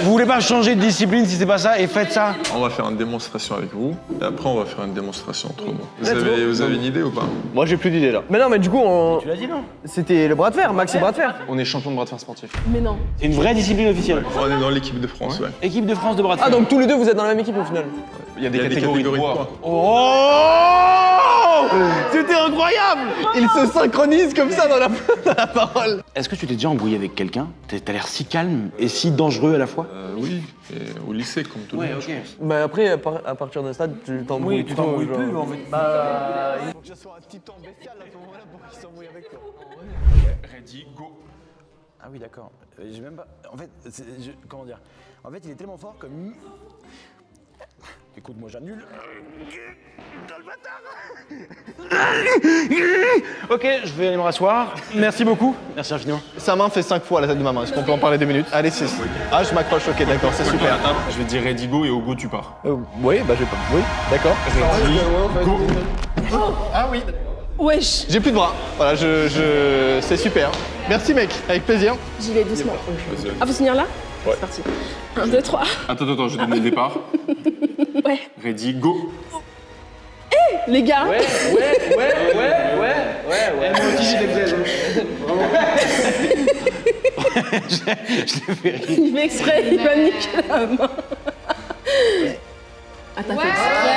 Vous voulez pas changer de discipline si c'est pas ça et faites ça? On va faire une démonstration avec vous, et après on va faire une démonstration entre nous. Vous avez une idée ou pas? Moi j'ai plus d'idée là. Mais non, mais du coup, Tu l'as dit non? c'était le bras de fer, maxi bras de fer. On est champion de bras de fer sportif. Mais non. C'est une vraie discipline officielle. On est dans l'équipe de France, ouais. Équipe de France de bras de fer. Ah, donc tous les deux vous êtes dans la même équipe au final. Il y a des catégories de poids. Oh! C'était incroyable! Ils se synchronisent comme ça dans la parole. Est-ce que tu t'es déjà embrouillé avec quelqu'un? T'as l'air si calme et si dangereux à la fois. Oui, et au lycée comme tout le monde. ok. Bah après, à partir d'un stade, tu t'embrouilles plutôt. t'embrouilles genre. plus en fait. Il faut que je sois un titan bestial à ce moment-là pour qu'il s'embrouille avec toi. Ready, go. Ah oui, d'accord. J'ai même pas. En fait, comment dire? En fait, il est tellement fort comme. Écoute, moi j'annule. Ok, je vais aller me rasseoir. Merci beaucoup. Merci infiniment. Sa main fait 5 fois la taille de ma main. Est-ce qu'on peut en parler 2 minutes? Allez, 6. Ah, je m'accroche, ok, d'accord, c'est super. Je vais dire ready, go et au go tu pars. Oui, bah je vais pas. Oui, d'accord. Ready, go. Ah oui. Wesh. J'ai plus de bras. Voilà, c'est super. Merci mec, avec plaisir. J'y vais doucement. Ah, faut se tenir là? Ouais. C'est parti. 1, 2, 3. Attends, je donne le départ. Ouais. Ready, go. Les gars. Ouais. Moi aussi j'ai des blèmes. Je l'ai fait rire. Il fait exprès, il va niquer la main. Ah, t'as fait exprès.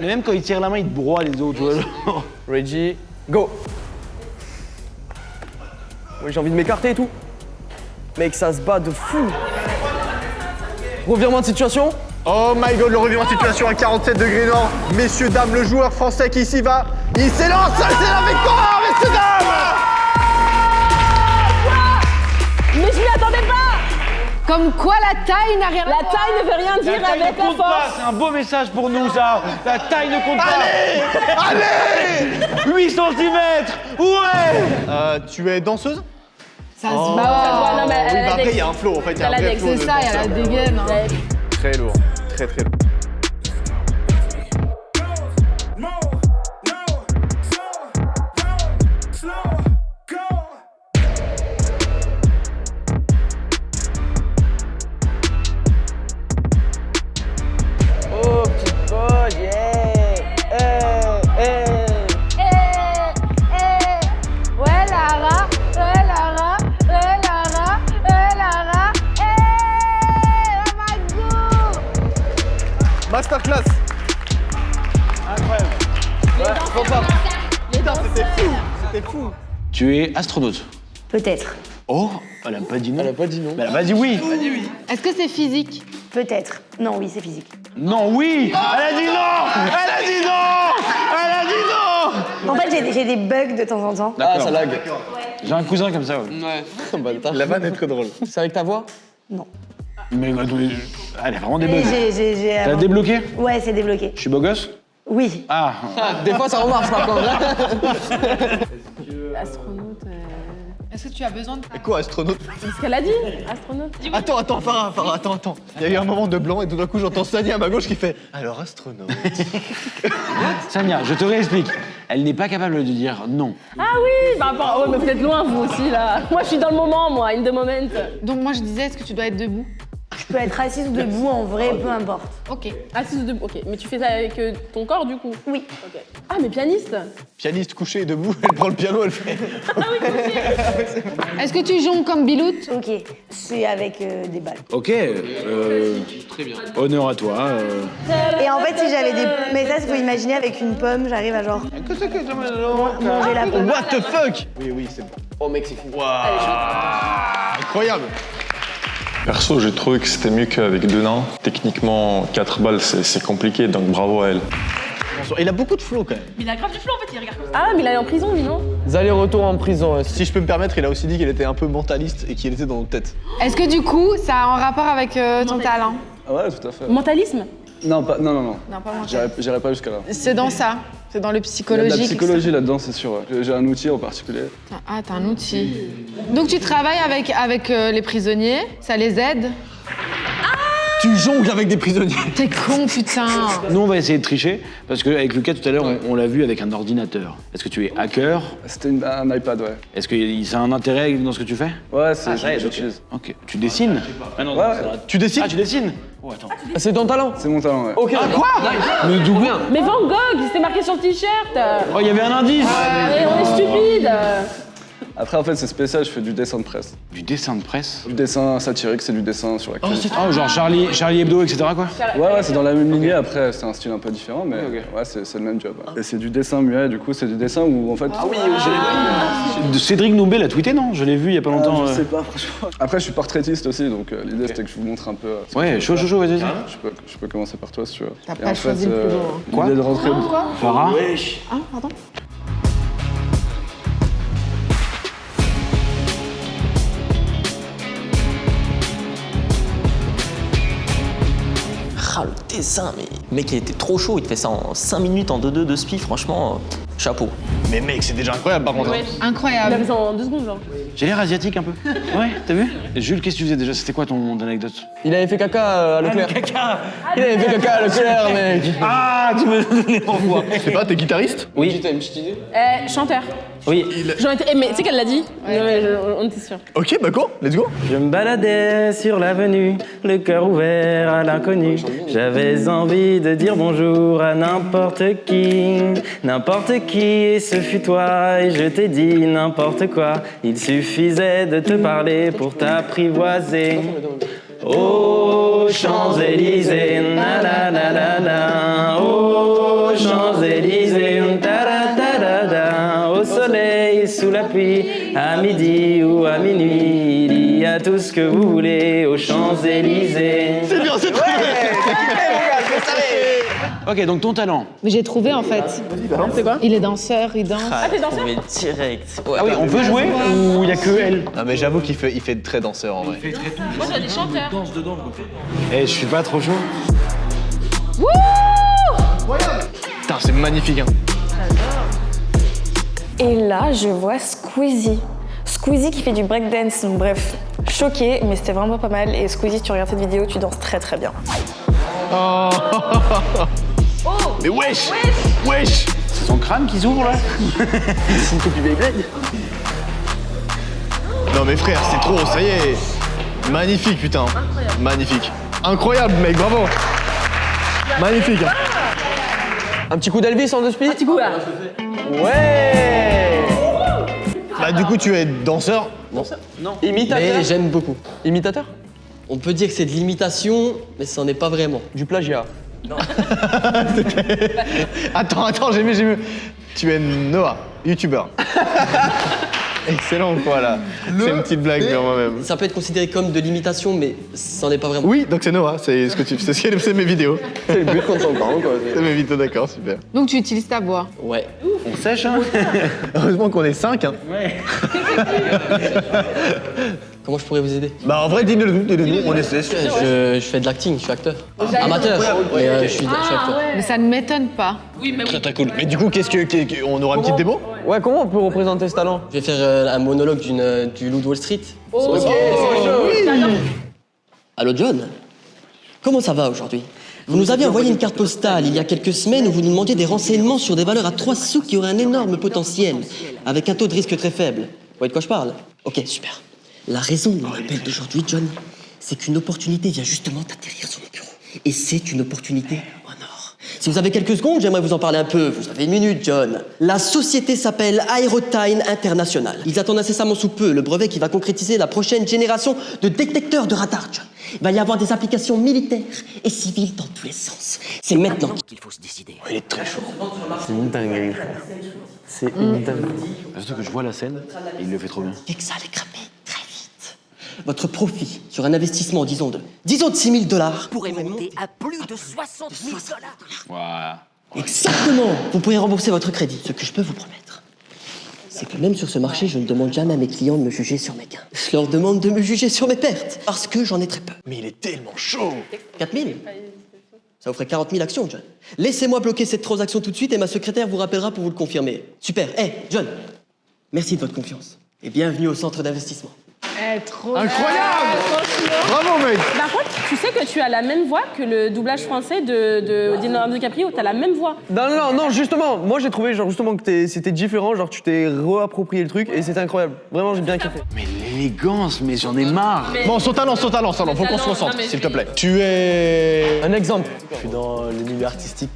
Mais même quand il tire la main, il te broie les autres. Tu vois, genre. Reggie, go. Oui, j'ai envie de m'écarter et tout. Mec, ça se bat de fou. Revirement de situation. Oh my god, le revirement de situation à 47 degrés nord. Messieurs, dames, le joueur français qui ici va, il s'élance, c'est la victoire, messieurs, dames. Mais je m'y attendais pas. Comme quoi la taille n'a rien à voir. La taille ne veut rien dire avec la force. C'est un beau message pour nous, ça. La taille ne compte pas. Allez 8 cm. Ouais. Tu es danseuse? Ça se Ça se bat. voit, non, mais elle a la Après, deck. il y a un flow, en fait, il y a un Elle a la vrai deck, flow. C'est ça, il y a la dégaine. hein. Très lourd, très très lourd. Oh, petite folle, yeah. Ouais Lara, ouais Lara, ouais Lara, ouais Lara, la magou. Masterclass. Incroyable. Ouais, trop fort. Putain, c'était fou. Tu es astronaute. Peut-être. Oh, elle a pas dit non. Elle a pas dit non. Mais elle a pas dit oui. Est-ce que c'est physique? Peut-être. Non, oui, c'est physique. Non, oui. Elle a dit non. Elle a dit non. Elle a dit non. En fait, j'ai des bugs de temps en temps. Ah, ça lag. J'ai un cousin comme ça. Ouais. La vanne est très drôle. C'est avec ta voix? Non. Mais elle a vraiment des Mais bugs. j'ai T'as débloqué? Ouais, c'est débloqué. Je suis beau gosse? Oui. Ah. Des fois, ça remarche par contre. Astronaute. Est-ce que tu as besoin de... Et quoi, astronaute? C'est ce qu'elle a dit, astronaute. Attends, Farah, attends. Il y a eu un moment de blanc et tout d'un coup, j'entends Sania à ma gauche qui fait « Alors, astronaute ». Sania, je te réexplique. Elle n'est pas capable de dire non. Ah oui, bah ouais, mais vous êtes loin vous aussi là. Moi je suis dans le moment, moi, in the moment. Donc moi je disais, est-ce que tu dois être debout? Je peux être assise ou debout, en vrai, peu importe. Ok. Assise ou debout, ok. Mais tu fais ça avec ton corps du coup? Oui. Ok. Ah mais pianiste? Pianiste couché debout, elle prend le piano, elle fait Est-ce que tu jonges comme Bilout? Ok. C'est avec des balles. Ok. Très bien. Honneur à toi. Et en fait, si j'avais des... Mais ça, faut imaginer avec une pomme, j'arrive à genre... manger la pomme. What the fuck? Oui, c'est bon. Oh mec, c'est fou. Incroyable. Perso, j'ai trouvé que c'était mieux qu'avec 2 nains. Techniquement, 4 balles, c'est compliqué, donc bravo à elle. Il a beaucoup de flow quand même. Mais il a grave du flow en fait, il regarde comme ça. Ah mais il est en prison lui non? Les allers-retours en prison. Si je peux me permettre, il a aussi dit qu'il était un peu mentaliste et qu'il était dans notre tête. Est-ce que du coup, ça a un rapport avec ton talent? Ouais, tout à fait. Mentalisme? Non, non. Non, pas mental. J'irai pas jusqu'à là. C'est dans ça. C'est dans le Il y a de psychologique. la psychologie là-dedans, c'est sûr. Ouais. J'ai un outil en particulier. Ah, t'as un outil. Donc tu travailles avec les prisonniers, ça les aide? Tu jongles avec des prisonniers. T'es con, putain. Nous, on va essayer de tricher, parce qu'avec Lucas, tout à l'heure, on l'a vu avec un ordinateur. Est-ce que tu es hacker? C'était un iPad, ouais. Est-ce que ça a un intérêt dans ce que tu fais? Ouais, j'utilise. Ok. Tu dessines? Ah non, Ouais. Tu dessines? Ah, tu dessines? Oh, attends. C'est ton talent? C'est mon talent, ouais. Ok, d'accord. Mais d'où vient? Mais Van Gogh, c'était marqué sur le t-shirt. Oh, il y avait un indice! Mais on est stupide. Après, en fait, c'est spécial, je fais du dessin de presse. Du dessin de presse? Du dessin satirique, c'est du dessin sur la Oh, genre Charlie Hebdo, etc. quoi? Ouais, c'est dans la même lignée. Après, c'est un style un peu différent, mais ouais, c'est le même job. Et c'est du dessin muet, du coup, c'est du dessin où en fait. Ah oui, Cédric Doumbé l'a tweeté, non? Je l'ai vu il y a pas longtemps. Je sais pas, franchement. Après, je suis portraitiste aussi, donc l'idée c'était que je vous montre un peu. Ouais, chaud, vas-y. Je peux commencer par toi si tu veux. T'as Et pas en choisi fait, le plus beau, hein. Quoi? L'idée de rentrer. Farah? Ah, pardon. Ah, le dessin, mais le mec, il était trop chaud. Il te fait ça en 5 minutes, en 2-2 de spi. Franchement, chapeau. Mais mec, c'est déjà incroyable par contre. Ouais. Incroyable. Il a fait ça en 2 secondes genre. J'ai l'air asiatique un peu. Ouais, t'as vu? Et Jules, qu'est-ce que tu faisais déjà? C'était quoi ton anecdote? Il avait fait caca à Leclerc. Caca! Il avait fait caca à Leclerc, mec. Ah, tu me donnes l'envoi. Je sais pas, t'es guitariste? Oui. T'as une petite idée? Chanteur. Oui. J'en étais... mais tu sais qu'elle l'a dit? Ouais, on était sûrs. Ok, bah go, let's go. Je me baladais sur l'avenue, le cœur ouvert à l'inconnu. J'avais envie de dire bonjour à n'importe qui, et ce fut toi, et je t'ai dit n'importe quoi. Il suffisait de te parler pour t'apprivoiser. Oh, Champs-Élysées, na na na na na. Oh, Champs-Élysées, ta da da da da. Au soleil, sous la pluie, à midi ou à minuit, il y a a tout ce que vous voulez aux Champs-Élysées. C'est bien, c'est très bien. Ok, donc ton talent. Mais j'ai trouvé en fait. C'est quoi? Il est danseur, il danse. Ah, t'es danseur? Mais direct. Ah oui, on peut jouer ou il y a que elle? Non mais j'avoue qu'il fait très danseur en vrai. Moi, j'ai des chanteurs. Danse dedans, je suis pas trop chaud. Putain, c'est magnifique, hein. Et là, je vois Squeezie. Squeezie qui fait du breakdance. Donc, bref, choquée, mais c'était vraiment pas mal. Et Squeezie, tu regardes cette vidéo, tu danses très très bien. Oh. Mais wesh. Wesh. C'est son crâne qui s'ouvre là. C'est une copie Beyblade. Non mais frère, c'est trop, ça y est. Magnifique, putain. Magnifique. Incroyable, mec, bravo. Magnifique. Hein. Un petit coup d'Elvis en deux speed. Un petit coup là. Ouais. Bah du coup, tu es danseur. Non. Imitateur. Mais j'aime beaucoup. Imitateur. On peut dire que c'est de l'imitation, mais ça n'en est pas vraiment. Du plagiat. Attends, j'ai mieux. Tu es Noah, youtubeur. Excellent quoi là. C'est une petite blague sur moi-même. Ça peut être considéré comme de l'imitation, mais ça n'en est pas vraiment. Oui, donc c'est Noah, c'est ce que tu c'est mes vidéos. C'est le but qu'on s'entend quoi. C'est mes vidéos, d'accord, super. Donc tu utilises ta voix. Ouais. On sèche, hein. Heureusement qu'on est 5, hein. Ouais. Comment je pourrais vous aider? Bah en vrai, dis-le-nous, on essaie. Je fais de l'acting, je suis acteur. Amateur, mais je suis acteur. Mais ça ne m'étonne pas. Oui, mais oui. Très cool. Mais du coup, on aura une petite démo? Ouais, comment on peut représenter ce talent? Je vais faire un monologue du loup de Wall Street. Ok, Allô John? Comment ça va aujourd'hui? Vous nous aviez envoyé une carte postale il y a quelques semaines où vous nous demandiez des renseignements sur des valeurs à 3 sous qui auraient un énorme potentiel, avec un taux de risque très faible. Vous voyez de quoi je parle? Ok, super. La raison de mon appel d'aujourd'hui, John, c'est qu'une opportunité vient justement d'atterrir sur mon bureau. Et c'est une opportunité en or. Si vous avez quelques secondes, j'aimerais vous en parler un peu. Vous avez une minute, John. La société s'appelle Aerotyne International. Ils attendent incessamment sous peu le brevet qui va concrétiser la prochaine génération de détecteurs de radar, John. Il va y avoir des applications militaires et civiles dans tous les sens. C'est maintenant qu'il faut se décider. Il est très chaud. C'est une dinguerie, frère. C'est une dinguerie. Surtout que je vois la scène et il le fait trop bien. Et que ça allait grimper très vite. Votre profit sur un investissement, disons de $6 000 pourrait monter à plus de $60 000. Voilà. Exactement. Vous pourrez rembourser votre crédit. Ce que je peux vous promettre, c'est que même sur ce marché, je ne demande jamais à mes clients de me juger sur mes gains. Je leur demande de me juger sur mes pertes, parce que j'en ai très peu. Mais il est tellement chaud. 4 000 ? Ça vous ferait 40 000 actions, John. Laissez-moi bloquer cette transaction tout de suite et ma secrétaire vous rappellera pour vous le confirmer. Super. Hey, John, merci de votre confiance. Et bienvenue au centre d'investissement. Trop incroyable. Bravo, mec. Par contre, tu sais que tu as la même voix que le doublage français de Leonardo DiCaprio. T'as la même voix. Non, justement, moi j'ai trouvé genre justement que c'était différent, genre tu t'es réapproprié le truc et c'était incroyable. Vraiment, j'ai bien kiffé. Mais l'élégance, mais j'en ai marre. Bon, son talent, faut qu'on se concentre, s'il te plaît. Tu es... Un exemple. Je suis dans l'univers artistique.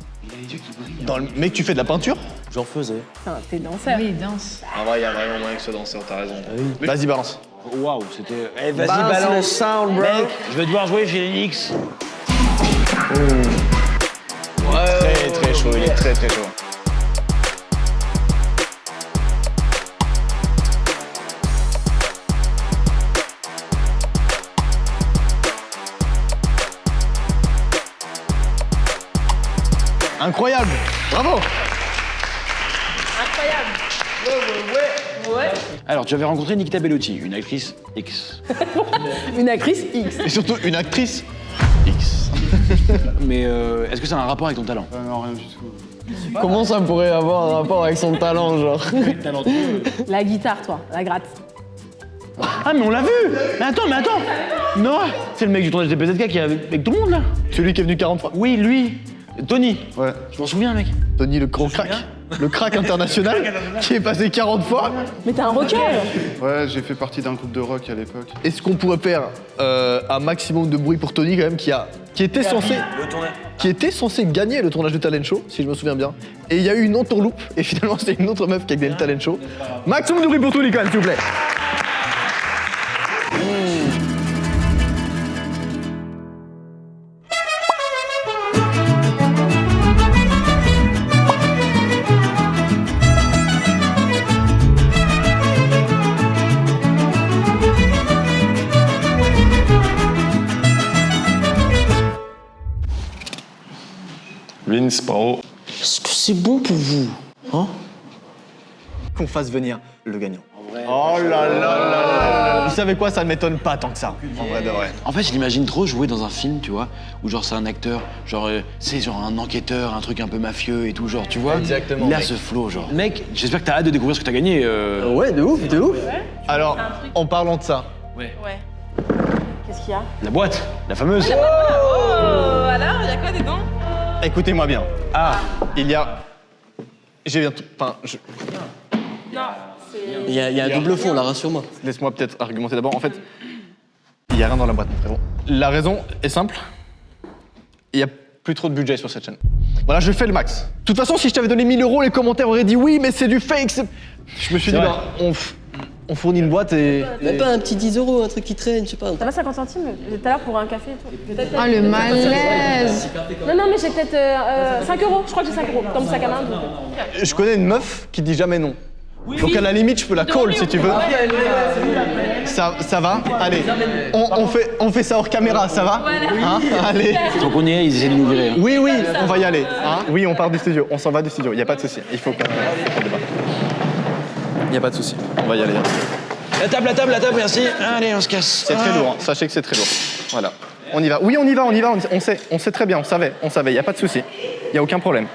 Mec, tu fais de la peinture? J'en faisais. Putain, t'es danseur. Oui, il danse. En vrai, il y a vraiment moyen que ce soit danseur, t'as raison. Vas-y, balance. Waouh, c'était. Eh, vas-y, balance le sound, bro. Mec, je vais devoir jouer chez X. Très chaud, il est très chaud. Incroyable. Bravo. Ouais. Alors, tu avais rencontré Nikita Bellucci, une actrice X. Une actrice X. Et surtout une actrice X. Mais est-ce que ça a un rapport avec ton talent? Non, rien du tout. Comment ça pourrait avoir un rapport avec son talent, genre? La guitare, toi, la gratte. Ah, mais on l'a vu! Mais attends! Non! C'est le mec du tournage des PZK qui est avec tout le monde là! Celui qui est venu 40 fois. Oui, lui! Tony! Ouais. Je m'en souviens, mec! Tony, le gros crack. Le crack international qui est passé 40 fois. Mais t'es un rocker! Ouais, j'ai fait partie d'un groupe de rock à l'époque. Est-ce qu'on pourrait faire un maximum de bruit pour Tony quand même qui était censé gagner le tournage de Talent Show, si je me souviens bien. Et il y a eu une entourloupe et finalement c'est une autre meuf qui a gagné le Talent Show. Maximum de bruit pour Tony quand même, s'il vous plaît. Vince, Paro. Est-ce que c'est bon pour vous? Hein? Qu'on fasse venir le gagnant. Oh là là là là. Vous savez quoi, ça ne m'étonne pas tant que ça. En vrai de vrai. En fait, je l'imagine trop jouer dans un film, tu vois, où genre c'est un acteur, genre c'est genre un enquêteur, un truc un peu mafieux et tout, genre, tu vois. Exactement. Il a mec. ce flow, genre. Mec, j'espère que t'as hâte de découvrir ce que t'as gagné. Ouais, de ouf, de ouf. Alors, en parlant de ça, Ouais. Qu'est-ce qu'il y a? La boîte, la fameuse. Oh, alors, il y a quoi dedans? écoutez-moi bien. Ah, il y a. J'ai bien. Enfin, Non, c'est. Il y a un double fond là, rassure-moi. Laisse-moi peut-être argumenter d'abord. En fait, il n'y a rien dans la boîte, mon frérot. La raison est simple. Il n'y a plus trop de budget sur cette chaîne. Voilà, je fais le max. De toute façon, si je t'avais donné 1000 €, les commentaires auraient dit oui, mais c'est du fake. Je me suis dit, vrai. bah, on fournit une boîte et. Même pas un petit 10 €, un truc qui traîne, je sais pas. Ça va 50 centimes? Tout à l'heure pour un café et tout. Ah, le malaise. Non, mais j'ai peut-être 5 €. Je crois que j'ai 5 € dans mon sac à main. donc. Je connais une meuf qui dit jamais non. Donc à la limite, je peux la call si tu veux. Ça va? Allez, on fait ça hors caméra, ça va? Hein? Allez. Tant qu'on y est, ils essaient de nous virer. Hein. Oui, on va y aller. Hein? Oui, on part du studio. On s'en va du studio. Il n'y a pas de souci. Il faut pas. Il n'y a pas de souci. On va y aller. La table, merci. Allez, on se casse. C'est très lourd. Hein. Sachez que c'est très lourd. Voilà. On y va. Oui, on y va. On sait très bien. On savait. Il n'y a pas de souci. Il n'y a aucun problème.